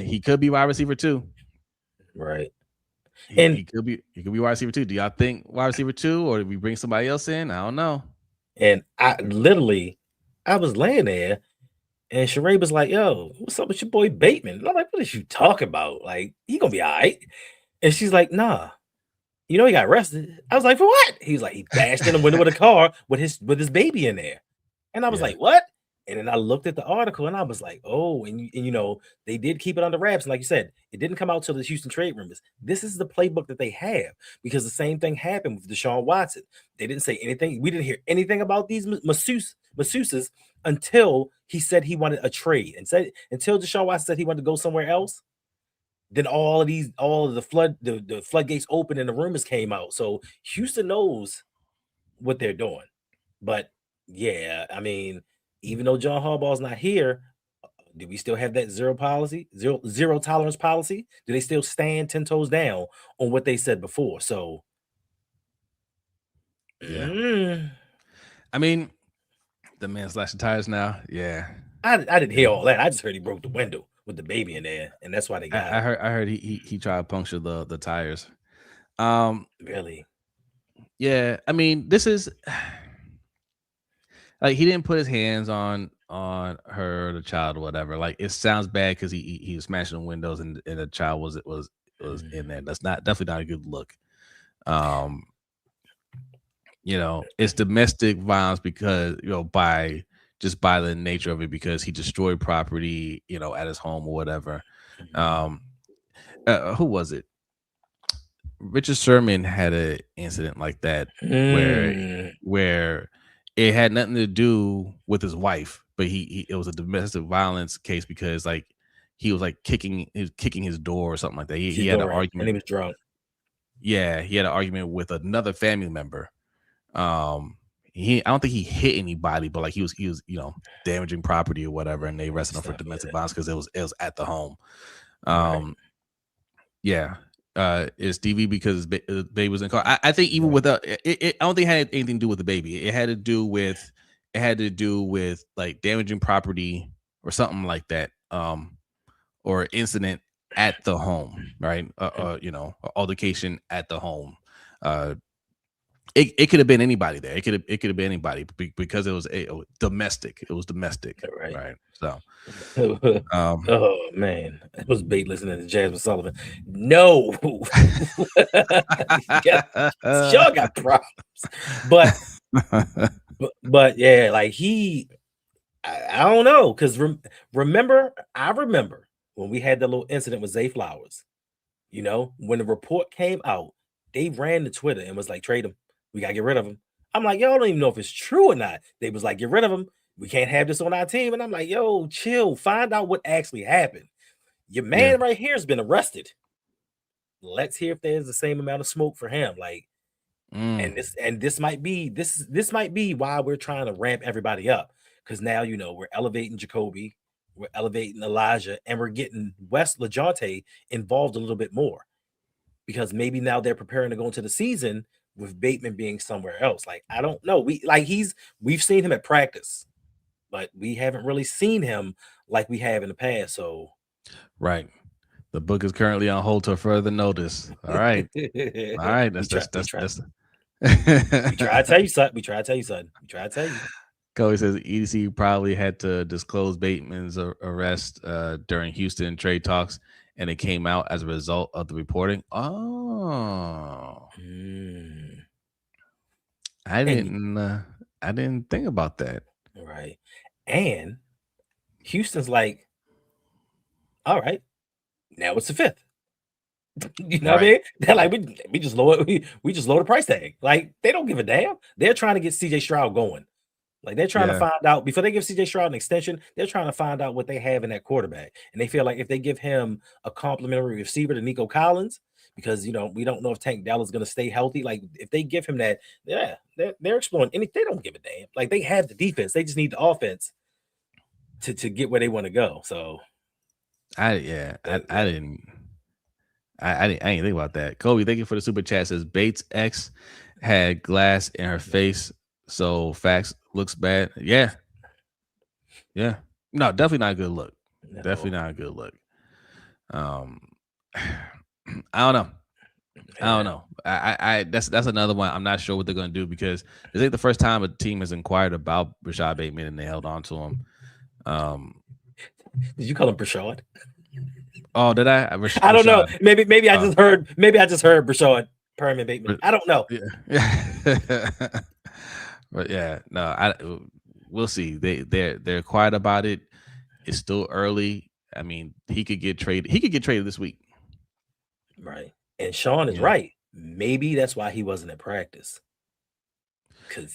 He could be wide receiver 2. Right. He could be wide receiver 2. Do y'all think wide receiver 2, or did we bring somebody else in? I don't know. And I was laying there, and Sheree was like, "Yo, what's up with your boy Bateman?" And I'm like, "What is you talking about? Like, he gonna be all right?" And she's like, "Nah, he got arrested." I was like, "For what?" He was like, "He bashed in the window with a car with his baby in there." And I was like, "What?" And then I looked at the article, and I was like, "Oh," and they did keep it under wraps. And like you said, it didn't come out till the Houston trade rumors. This is the playbook that they have, because the same thing happened with Deshaun Watson. They didn't say anything. We didn't hear anything about these masseuses until he said he wanted a trade, and said until Deshaun Watson said he wanted to go somewhere else. Then all of the floodgates opened and the rumors came out. So Houston knows what they're doing. But yeah, I mean, even though John Harbaugh's not here, do we still have that zero tolerance policy? Do they still stand 10 toes down on what they said before? So yeah. I mean, the man slashing tires now. Yeah. I didn't hear all that. I just heard he broke the window with the baby in there, and that's why they got I heard he tried to puncture the tires. Really? Yeah, I mean, this is like he didn't put his hands on her, the child, or whatever. Like, it sounds bad because he was smashing the windows and the child was in there. That's definitely not a good look. It's domestic violence because by the nature of it, because he destroyed property at his home or whatever. Who was it? Richard Sherman had an incident like that where it had nothing to do with his wife, but it was a domestic violence case because like he was like kicking his door or something like that. He had an argument, and he was drunk. Yeah, he had an argument with another family member. I don't think he hit anybody, but like he was damaging property or whatever, and they arrested him for domestic violence because it was at the home. Yeah. It's DV because his baby was in the car. I think even without it, I don't think it had anything to do with the baby. It had to do with like damaging property or something like that. Or incident at the home, right? Altercation at the home. It could have been anybody there. It could have been anybody because it was domestic. It was domestic, right? So, oh man, it was bait listening to Jasmine Sullivan. No, y'all got problems, but yeah, like I don't know, because remember when we had the little incident with Zay Flowers. When the report came out, they ran to Twitter and was like, trade him. We gotta get rid of him. I'm like, y'all don't even know if it's true or not. They was like, get rid of him. We can't have this on our team. And I'm like, yo, chill. Find out what actually happened. Your man right here has been arrested. Let's hear if there's the same amount of smoke for him. Like, and this might be why we're trying to ramp everybody up. Because now, we're elevating Jacoby, we're elevating Elijah, and we're getting West LeJohntay involved a little bit more. Because maybe now they're preparing to go into the season with Bateman being somewhere else. Like, I don't know. We've seen him at practice, but we haven't really seen him like we have in the past. So right. The book is currently on hold till further notice. All right. All right. That's we try to tell you something. We try to tell you. Cody says EDC probably had to disclose Bateman's arrest during Houston trade talks, and it came out as a result of the reporting. Oh, I didn't think about that. Right. And Houston's like, all right, now it's the 5th. You know what I mean? They're like, we just lower the price tag. Like, they don't give a damn. They're trying to get CJ Stroud going. Like, they're trying to find out before they give CJ Stroud an extension. They're trying to find out what they have in that quarterback, and they feel like if they give him a complimentary receiver to Nico Collins, because we don't know if Tank Dell is going to stay healthy. Like, if they give him that, they're exploring. And they don't give a damn. Like, they have the defense. They just need the offense to get where they want to go. So, I didn't think about that. Kobe, thank you for the super chat. Says Bates X had glass in her face, so facts looks bad. Yeah. No, definitely not a good look. No. Definitely not a good look. I don't know. I that's another one. I'm not sure what they're going to do, because this ain't the first time a team has inquired about Rashod Bateman and they held on to him. Did you call him Rashod? Oh, did I? I don't know. Maybe I just heard. Maybe I just heard Rashod Perriman Bateman. I don't know. Yeah. But yeah, no. We'll see. They're quiet about it. It's still early. I mean, he could get traded. He could get traded this week. Right. And Sean is right. Maybe that's why he wasn't at practice. Because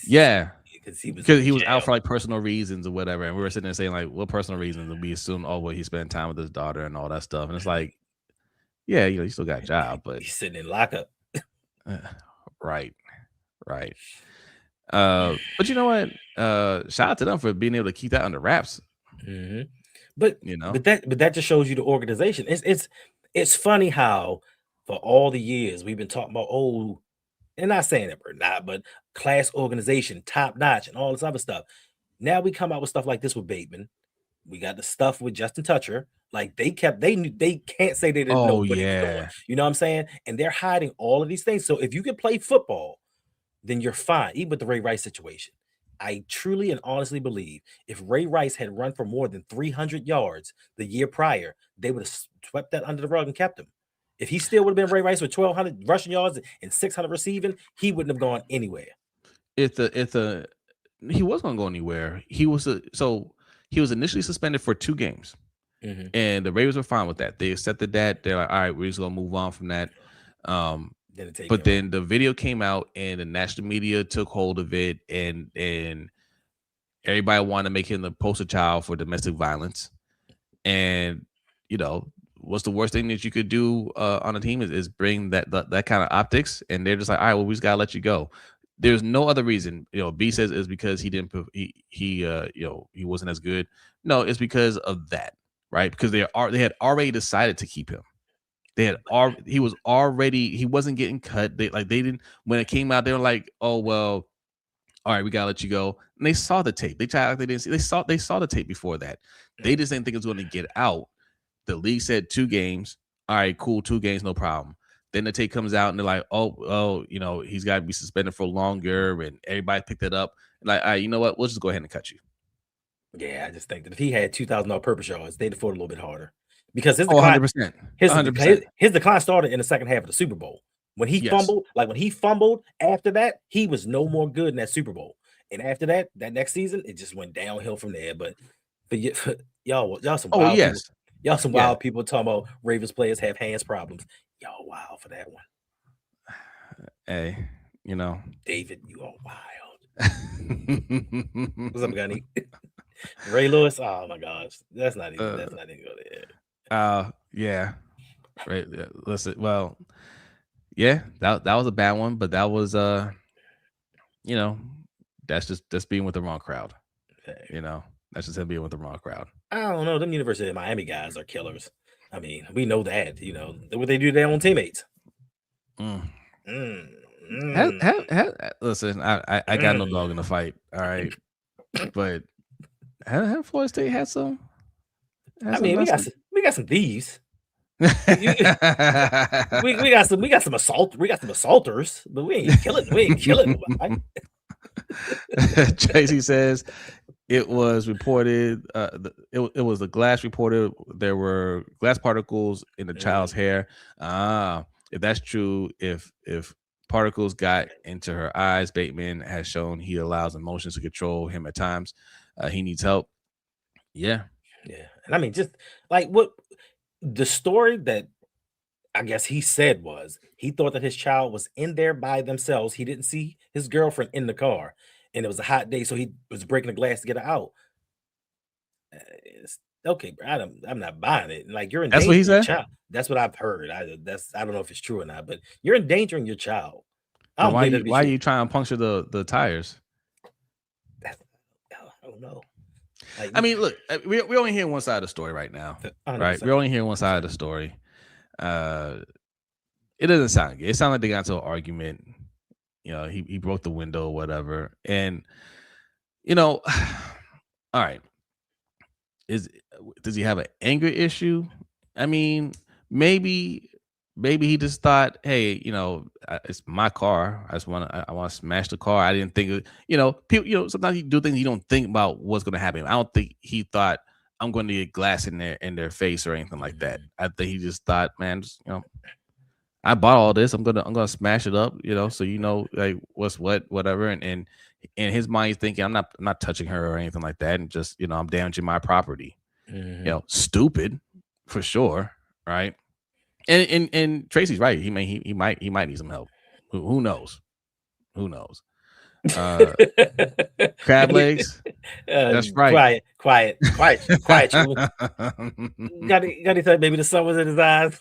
he was out for like personal reasons or whatever, and we were sitting there saying like, what personal reasons? And we assumed, oh well, he spent time with his daughter and all that stuff. And it's like, yeah, you still got a job, but he's sitting in lockup. Right. But you know what? Shout out to them for being able to keep that under wraps. Mm-hmm. But that just shows you the organization. It's funny how for all the years we've been talking about, and not saying that we're not, but class organization, top notch, and all this other stuff. Now we come out with stuff like this with Bateman. We got the stuff with Justin Tucker. Like, they can't say they didn't know what he was doing. You know what I'm saying? And they're hiding all of these things. So if you can play football, then you're fine, even with the Ray Rice situation. I truly and honestly believe if Ray Rice had run for more than 300 yards the year prior, they would have swept that under the rug and kept him. If he still would have been Ray Rice with 1,200 rushing yards and 600 receiving, he wouldn't have gone anywhere. He wasn't going to go anywhere. He was initially suspended for 2 games, and the Ravens were fine with that. They accepted that. They're like, all right, we're just going to move on from that. But then the video came out, and the national media took hold of it, and everybody wanted to make him the poster child for domestic violence. And what's the worst thing that you could do on a team is bring that kind of optics, and they're just like, all right, well, we just gotta let you go. There's no other reason. B says it's because he wasn't as good. No, it's because of that, right? Because they had already decided to keep him. He wasn't getting cut. They didn't, when it came out, they were like, oh well, all right, we gotta let you go. And they saw the tape. They saw the tape before that. They just didn't think it was going to get out. The league said 2 games. All right, cool, 2 games, no problem. Then the tape comes out and they're like, oh, he's got to be suspended for longer, and everybody picked it up. Like, all right, you know what? We'll just go ahead and cut you. Yeah, I just think that if he had 2,000 all-purpose yards, they'd afford a little bit harder, because his 100%. His decline started in the second half of the Super Bowl when he fumbled. Like, when he fumbled after that, he was no more good in that Super Bowl. And after that next season, it just went downhill from there. But y'all some wild people. Y'all some wild people talking about Ravens players have hands problems. Y'all wild for that one. Hey, David, you are wild. What's up, Gunny? Ray Lewis. Oh my gosh, that's not even go there. Yeah. Right. Listen. Well, yeah. That was a bad one, but that was that's being with the wrong crowd. That's just him being with the wrong crowd. I don't know. Them University of Miami guys are killers. I mean, we know that. What they do to their own teammates. Listen, I got no dog in the fight. All right, but have Florida State had some? I mean, we got some thieves. we got some assaulters, but we ain't killing nobody. Tracy says it was reported. It was the glass reported there were glass particles in the child's hair. If that's true, if particles got into her eyes, Bateman has shown he allows emotions to control him at times. He needs help. Yeah. And I mean, just like what the story that I guess he said was he thought that his child was in there by themselves. He didn't see his girlfriend in the car, and it was a hot day, so he was breaking the glass to get her out. Okay, bro, I'm not buying it. Like, you're endangering your child. That's what I've heard. I don't know if it's true or not, but you're endangering your child. Why are you trying to puncture the tires? I don't know. Like, I mean, look, we're only hearing one side of the story right now, 100%. Right? We're only hearing one side of the story. It doesn't sound good. It sounded like they got into an argument. He broke the window or whatever, and all right. Does he have an anger issue? I mean, maybe he just thought, hey, it's my car. I want to smash the car. I didn't think, people, sometimes you do things you don't think about what's going to happen. I don't think he thought I'm going to get glass in their face or anything like that. I think he just thought, man, I bought all this. I'm gonna smash it up, so like what's what, whatever. And in his mind, he's thinking, I'm not touching her or anything like that, and just I'm damaging my property. Stupid for sure, right? And Tracy's right. He might need some help. Who knows? Crab legs. That's right. Quiet. Got to thought maybe the sun was in his eyes.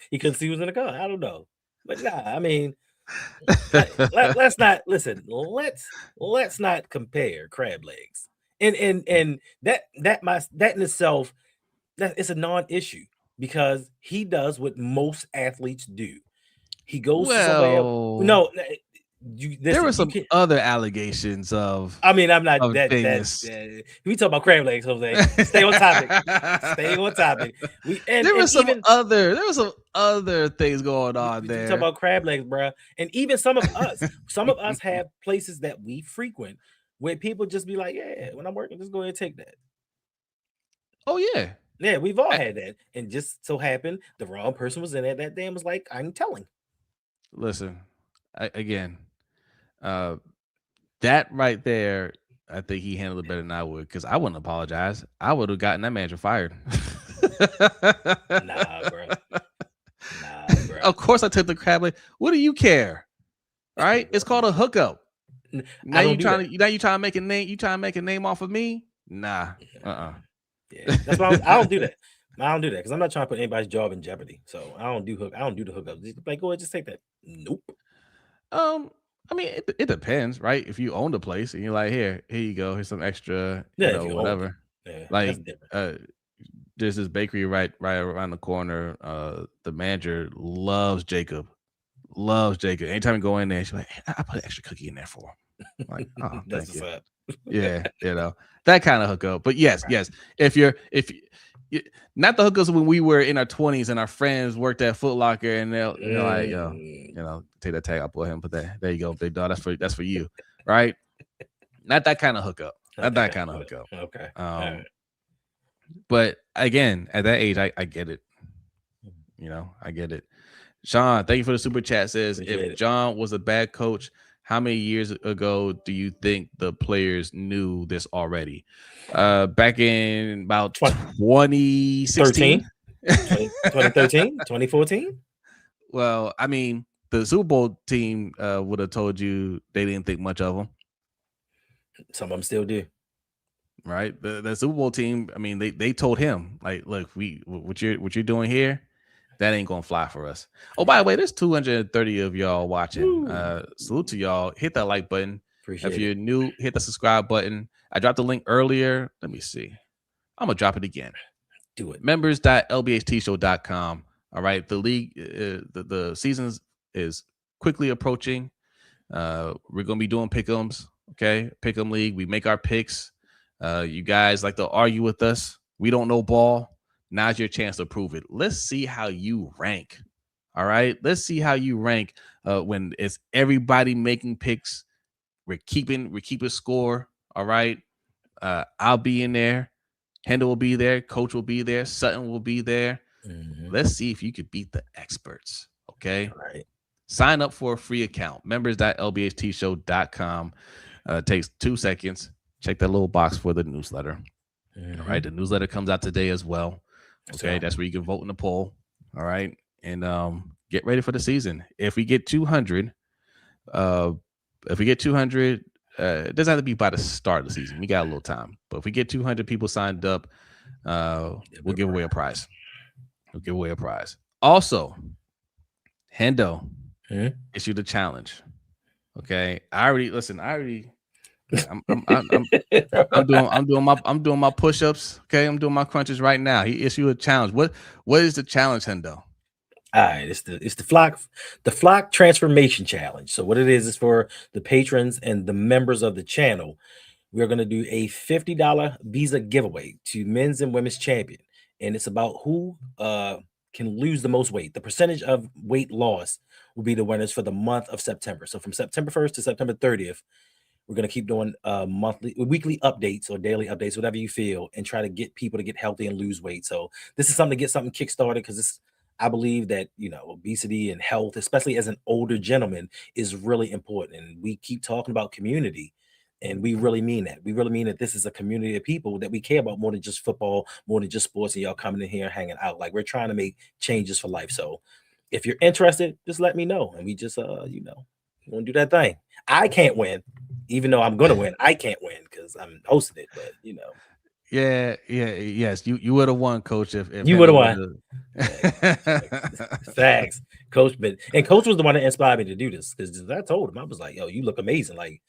He couldn't see who was in the car. I don't know, but nah. I mean, let's not listen. Let's not compare crab legs. And that in itself, that it's a non-issue because he does what most athletes do. He goes somewhere. No. There were some other allegations of. I mean, I'm not that. We talk about crab legs, Jose. Stay on topic. There were some other things going on there. We talk about crab legs, bro. And even some of us have places that we frequent where people just be like, yeah, when I'm working, just go ahead and take that. Oh yeah. Yeah, we've all had that, and just so happened the wrong person was in there that day and was like, I'm telling. Listen, again. That right there, I think he handled it better than I would, because I wouldn't apologize. I would have gotten that manager fired. Nah, bro. Of course, I took the crab leg. What do you care? Right? It's called a hookup. Now you trying to make a name. You trying to make a name off of me? Nah. Yeah, that's why I don't do that. I don't do that because I'm not trying to put anybody's job in jeopardy. So I don't do the hookup. Like, go ahead, just take that. Nope. I mean, it depends, right? If you own the place and you're like, here you go, here's some extra, whatever. Like, there's this bakery right around the corner. The manager loves Jacob. Anytime you go in there, she's like, hey, I put an extra cookie in there for him. Like, oh, that's thank you. Sad. Yeah, that kind of hookup. But yes, if you not the hookups when we were in our 20s and our friends worked at Foot Locker and they're like, take that tag, I'll put him, put that. There you go, big dog. That's for you, right? Not that kind of hookup. Not that kind of hookup. Okay. Right. But again, at that age, I get it. I get it. Sean, thank you for the super chat. Says if John was a bad coach, how many years ago do you think the players knew this already? Back in about 2016? 2013, 2014? Well, I mean, the Super Bowl team would have told you they didn't think much of him, Some of them still do. right? The Super Bowl team, I mean, they told him like, look, what you're doing here, that ain't gonna fly for us. Oh, by the way, there's 230 of y'all watching. Woo. Salute to y'all. Hit that like button. If Appreciate it. you're new, hit the subscribe button. I dropped the link earlier. Let me see. I'm gonna drop it again. Do it. Members.lbhtshow.com. All right. The league, the seasons is quickly approaching. We're gonna be doing pick'ems. Okay, pick'em league. We make our picks. You guys like to argue with us. We don't know ball. Now's your chance to prove it. Let's see how you rank. All right. Let's see how you rank when it's everybody making picks. We're keeping score. All right. I'll be in there. Hendo will be there. Coach will be there. Sutton will be there. Mhm. Let's see if you could beat the experts. Okay. All right. Sign up for a free account. Members.lbhtshow.com. Takes 2 seconds. Check that little box for the newsletter. Mhm. All right. The newsletter comes out today as well. Okay. So, That's where you can vote in the poll. All right. And get ready for the season. If we get 200, it doesn't have to be by the start of the season. We got a little time. But if we get 200 people signed up, we'll give away a prize. We'll give away a prize. Also, Hendo issued a challenge. Okay, I'm doing my push-ups. Okay, I'm doing my crunches right now. He issued a challenge. What is the challenge, Hendo? All right, it's the flock transformation challenge. So what it is for the patrons and the members of the channel. We're going to do a $50 Visa giveaway to men's and women's champion, and it's about who can lose the most weight. The percentage of weight loss will be the winners for the month of September. So from September 1st to September 30th, we're going to keep doing weekly updates or daily updates, whatever you feel, and try to get people to get healthy and lose weight. So this is something to get something kickstarted, because I believe that, obesity and health, especially as an older gentleman, is really important. And we keep talking about community, and we really mean that. We really mean that this is a community of people that we care about more than just football, more than just sports, and y'all coming in here hanging out. Like, we're trying to make changes for life. So if you're interested, just let me know, and we just want to do that thing. I can't win, even though I'm gonna win. I can't win because I'm hosting it, but Yes, you would have won, Coach. If you would have won. Facts, Coach. But Coach was the one that inspired me to do this, because I told him, I was like, "Yo, you look amazing!" Like,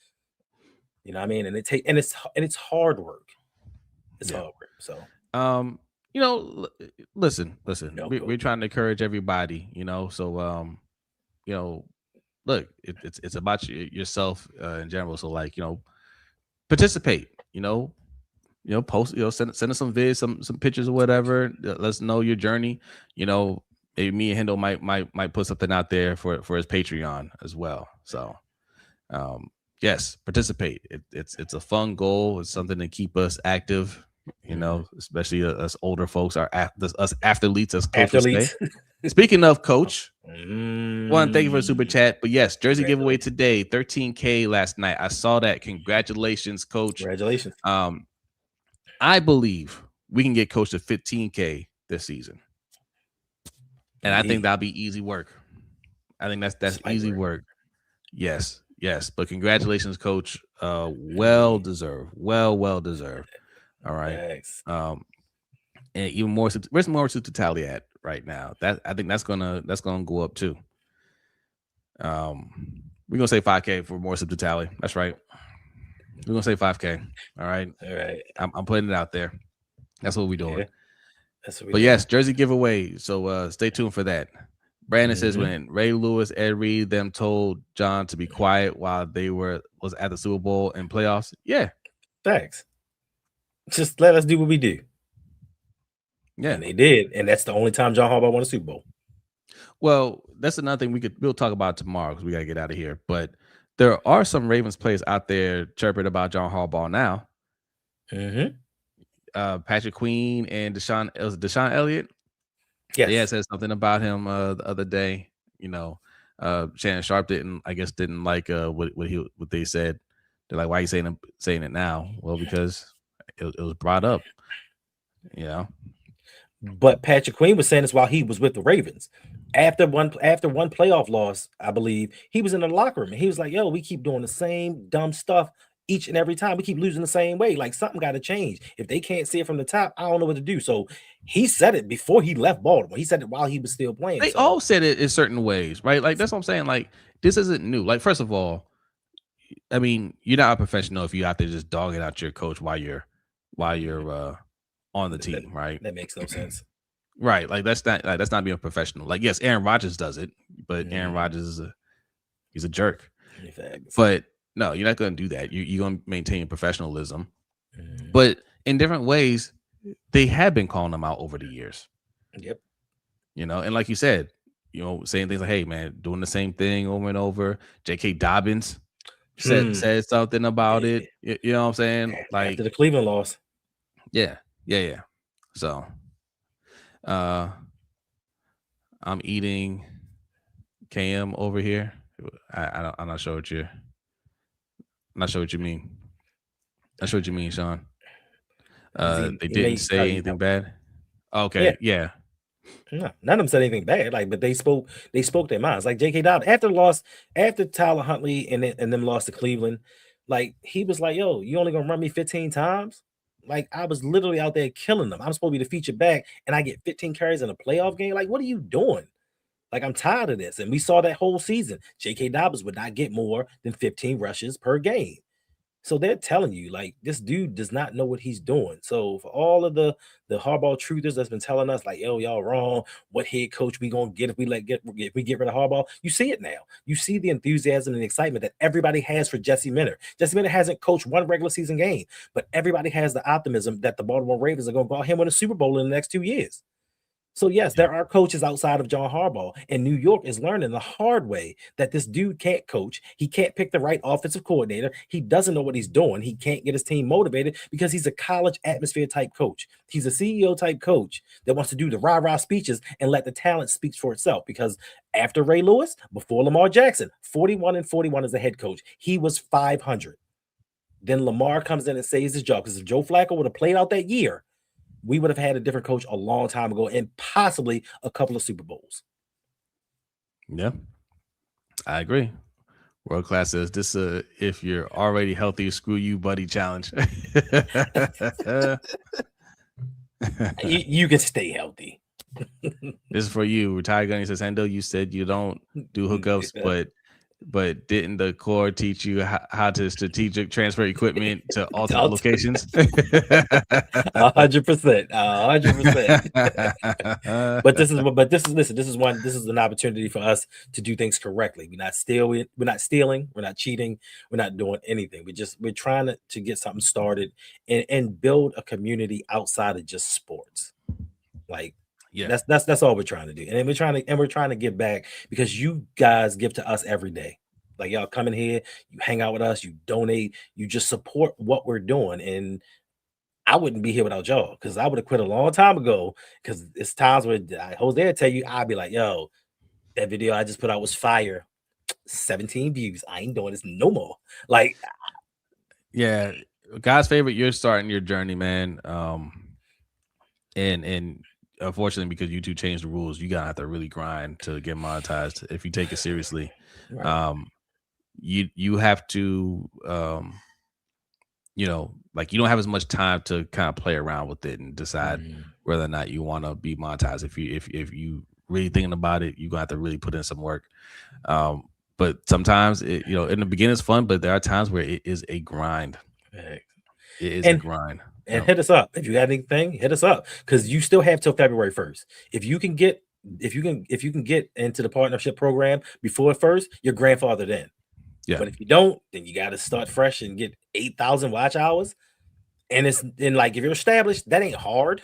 what I mean. And it's hard work. It's hard work. So, listen. We're trying to encourage everybody. So look, it's about yourself in general. So participate. Post. Send us some vids, some pictures or whatever. Let's know your journey. Maybe me and Hendo might put something out there for his Patreon as well. So, yes, participate. It's a fun goal. It's something to keep us active. Especially us older folks, us athletes, as Coach would say. Speaking of Coach, one, thank you for the super chat. But yes, jersey giveaway today, 13K last night. I saw that. Congratulations, Coach. Congratulations. I believe we can get Coach to 15K this season, and I think that'll be easy work. I think that's easy work. Yes. But congratulations, Coach. Well deserved. Well deserved. All right. Thanks. And even more. Where's more to tally at right now? I think that's gonna go up too. We're gonna say 5K for more to tally. That's right. We're gonna say 5K. All right. I'm putting it out there. That's what we're doing. But yes, jersey giveaway. So stay tuned for that. Brandon says, when Ray Lewis, Ed Reed, them told John to be quiet while they was at the Super Bowl and playoffs. Yeah. Thanks. Just let us do what we do. Yeah. And they did. And that's the only time John Harbaugh won a Super Bowl. Well, that's another thing we'll talk about tomorrow, because we got to get out of here. But there are some Ravens players out there chirping about John Harbaugh now. Patrick Queen and Deshaun Elliott. Yes. Yeah, said something about him the other day. Shannon Sharp didn't like what they said. They're like, why are you saying it now? Well, because it was brought up. But Patrick Queen was saying this while he was with the Ravens. After one playoff loss, I believe, he was in the locker room and he was like, "Yo, we keep doing the same dumb stuff each and every time. We keep losing the same way. Like something got to change. If they can't see it from the top, I don't know what to do." So he said it before he left Baltimore. He said it while he was still playing. They So all said it in certain ways, right? Like that's what I'm saying. Like this isn't new. Like first of all, I mean, you're not a professional if you're out there just dogging out your coach while you're on the team, right? that makes no sense. Right. Like that's not being a professional. Like yes, Aaron Rodgers does it, but Aaron Rodgers is he's a jerk. But no, you're not going to do that. You're going to maintain professionalism. But in different ways, they have been calling them out over the years. Yep. You know, and like you said, you know, saying things like, "Hey, man, doing the same thing over and over." J.K. Dobbins said something about it. You know what I'm saying? Like after the Cleveland loss. Yeah. So, I'm eating KM over here. I'm not sure what you're. I'm not sure what you mean. Not sure what you mean, Sean. They didn't say anything bad. Okay, yeah. No, none of them said anything bad. Like, but they spoke their minds. Like J.K. Dobbins after Tyler Huntley and them lost to Cleveland, like he was like, "Yo, you only gonna run me 15 times?" Like I was literally out there killing them. I'm supposed to be the feature back, and I get 15 carries in a playoff game. Like, what are you doing? Like, I'm tired of this. And we saw that whole season. J.K. Dobbins would not get more than 15 rushes per game. So they're telling you, like, this dude does not know what he's doing. So for all of the Harbaugh truthers that's been telling us, like, "Yo, y'all wrong. What head coach we gonna get if we get rid of Harbaugh?" You see it now. You see the enthusiasm and the excitement that everybody has for Jesse Minter. Jesse Minter hasn't coached one regular season game, but everybody has the optimism that the Baltimore Ravens are gonna go out here and win a Super Bowl in the next 2 years. So yes, there are coaches outside of John Harbaugh, and New York is learning the hard way that this dude can't coach. He can't pick the right offensive coordinator. He doesn't know what he's doing. He can't get his team motivated because he's a college atmosphere type coach. He's a CEO type coach that wants to do the rah-rah speeches and let the talent speak for itself. Because after Ray Lewis, before Lamar Jackson, 41-41 as a head coach, he was 500. Then Lamar comes in and saves his job because if Joe Flacco would have played out that year, we would have had a different coach a long time ago and possibly a couple of Super Bowls. Yeah, I agree. World Class says this if you're already healthy, screw you, buddy challenge. you can stay healthy. This is for you. Retired Gunny says, Hendo, you said you don't do hookups, but didn't the Corps teach you how to strategic transfer equipment to alternate locations? 100%. 100%. But this is an opportunity for us to do things correctly. We're not stealing, we're not cheating, we're not doing anything. We're trying to get something started and build a community outside of just sports. Like, yeah, that's all we're trying to do. And we're trying to give back because you guys give to us every day. Like, y'all come in here, you hang out with us, you donate, you just support what we're doing. And I wouldn't be here without y'all because I would have quit a long time ago. Because it's times where Jose will tell you, I'd be like, "Yo, that video I just put out was fire. 17 views. I ain't doing this no more." Like, yeah, God's favorite, you're starting your journey, man. And unfortunately, because YouTube changed the rules, you gotta have to really grind to get monetized if you take it seriously. Right. You have to you know, like you don't have as much time to kind of play around with it and decide whether or not you want to be monetized. If you really thinking about it, you're gonna have to really put in some work. But sometimes it, you know, in the beginning it's fun, but there are times where it is a grind. It is a grind. And hit us up. If you got anything, hit us up. Because you still have till February 1st. If you can get into the partnership program before 1st, you're grandfathered in. Yeah. But if you don't, then you got to start fresh and get 8,000 watch hours. And like if you're established, that ain't hard.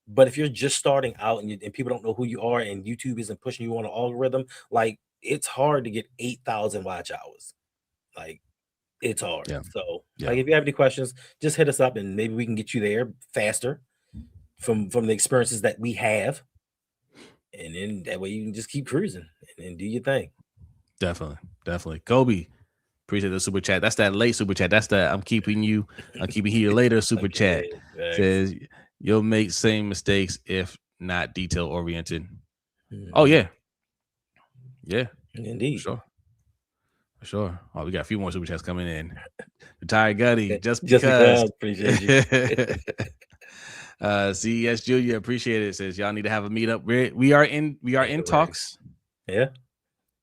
But if you're just starting out and people don't know who you are and YouTube isn't pushing you on an algorithm, like it's hard to get 8,000 watch hours. Like, it's hard. Yeah. So, like, if you have any questions, just hit us up and maybe we can get you there faster from the experiences that we have. And then that way you can just keep cruising and do your thing. Definitely. Kobe, appreciate the super chat. That's that late super chat. That's that I'm keeping here later super chat. Says you'll make same mistakes if not detail oriented. Oh yeah. Indeed. Sure. Oh, we got a few more super chats coming in. Retired Gutty, just because. because. Appreciate you. CES Junior, appreciate it. Says y'all need to have a meetup. We are in talks. Yeah.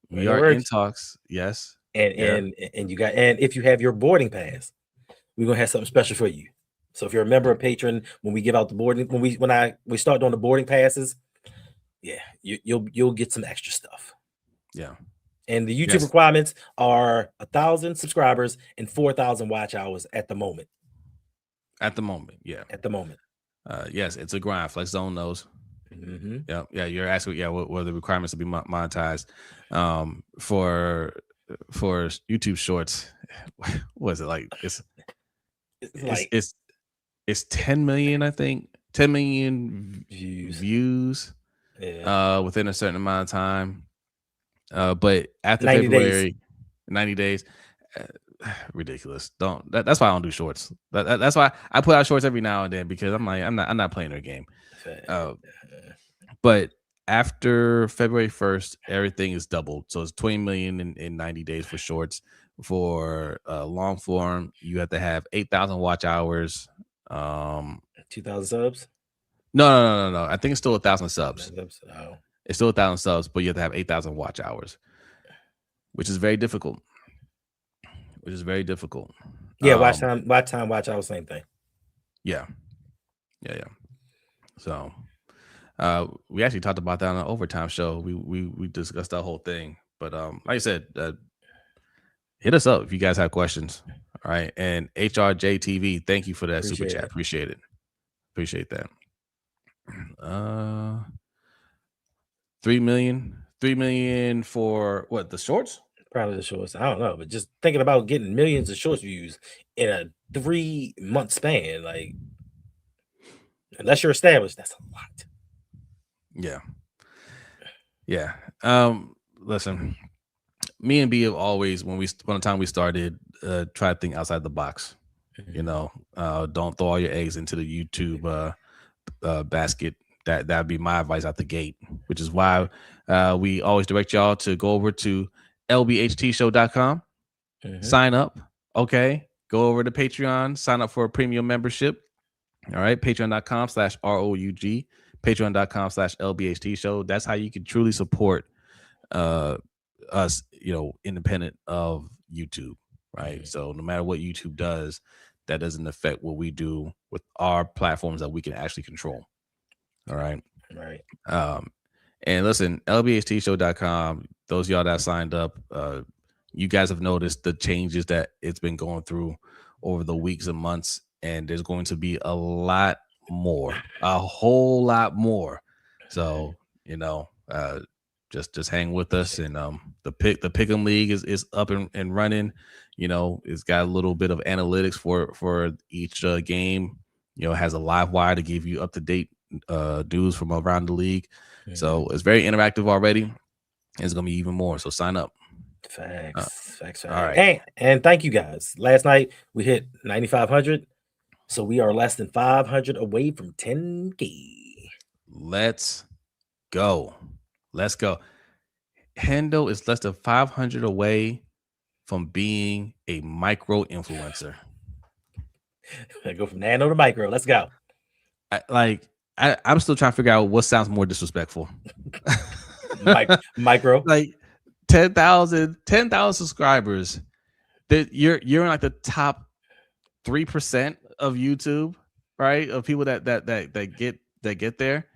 We are in talks. Yes. And you got, and if you have your boarding pass, we're gonna have something special for you. So if you're a member or patron, when we give out the boarding, when we start doing the boarding passes, yeah, you'll get some extra stuff. Yeah. And the YouTube requirements are 1,000 subscribers and 4,000 watch hours at the moment. At the moment, yeah. At the moment. Yes, it's a grind. Flex Zone knows. Yeah. You're asking, what the requirements to be monetized for YouTube Shorts. What is it like? It's 10 million, I think. 10 million views within a certain amount of time. But after 90 February, days. 90 days, ridiculous. That's why I don't do shorts. That's why I put out shorts every now and then, because I'm like, I'm not playing their game. But after February 1st, everything is doubled. So it's 20 million in 90 days for shorts. For long form, you have to have 8,000 watch hours. 2,000 subs? No. I think it's still 1,000 subs. Oh. It's still 1,000 subs, but you have to have 8,000 watch hours, which is very difficult. Yeah, watch hours, same thing. Yeah. So we actually talked about that on an overtime show. We discussed that whole thing. But like I said, hit us up if you guys have questions. All right. And HRJTV, thank you for that super chat. Appreciate it. Appreciate that. 3 million for what, the shorts? Probably the shorts. I don't know, but just thinking about getting millions of shorts views in a 3-month span, like, unless you're established, that's a lot. Yeah. Listen, me and B have always, when the time we started, try to think outside the box. Don't throw all your eggs into the YouTube basket. That'd be my advice out the gate, which is why we always direct y'all to go over to LBHTShow.com, sign up. Okay. Go over to Patreon, sign up for a premium membership. All right. Patreon.com/ROUG, Patreon.com/LBHTShow. That's how you can truly support us, independent of YouTube. Right. So no matter what YouTube does, that doesn't affect what we do with our platforms that we can actually control. All right. And listen, LBHTShow.com, those of y'all that signed up, you guys have noticed the changes that it's been going through over the weeks and months, and there's going to be a whole lot more. So, just hang with us. And the Pick'em League is up and running. It's got a little bit of analytics for each game. It has a live wire to give you up-to-date news from around the league. So it's very interactive already. It's gonna be even more. So sign up. Facts. All right. And thank you guys. Last night we hit 9,500. So we are less than 500 away from 10K. Let's go. Hendo is less than 500 away from being a micro influencer. I go from nano to micro. Let's go. I'm still trying to figure out what sounds more disrespectful. Micro, like 10,000 subscribers. That you're in like the top 3% of YouTube, right? Of people that get there.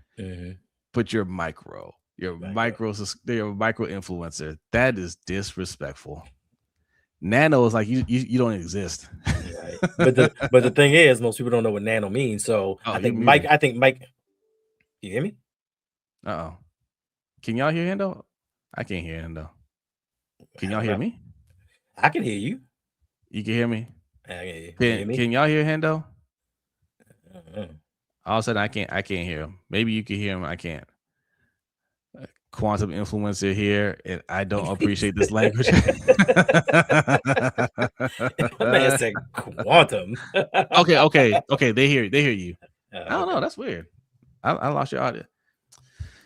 But you're micro. You're a micro influencer. That is disrespectful. Nano is like you don't exist. Right. But the thing is, most people don't know what nano means. So I think Mike. You hear me? Can y'all hear Hendo? I can't hear Hendo. Can y'all hear me? I can hear you. You can hear me? I can hear you. Can y'all hear Hendo? All of a sudden I can't hear him. Maybe you can hear him. I can't. Quantum influencer here, and I don't appreciate this language. My man said quantum. Okay. They hear you. I don't know. That's weird. I lost your audio.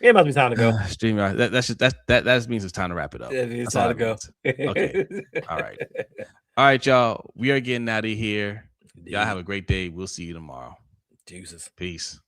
It must be time to go. StreamYard. That means it's time to wrap it up. It's That's all time to go. Okay. All right, y'all. We are getting out of here. Y'all have a great day. We'll see you tomorrow. Deuces. Peace.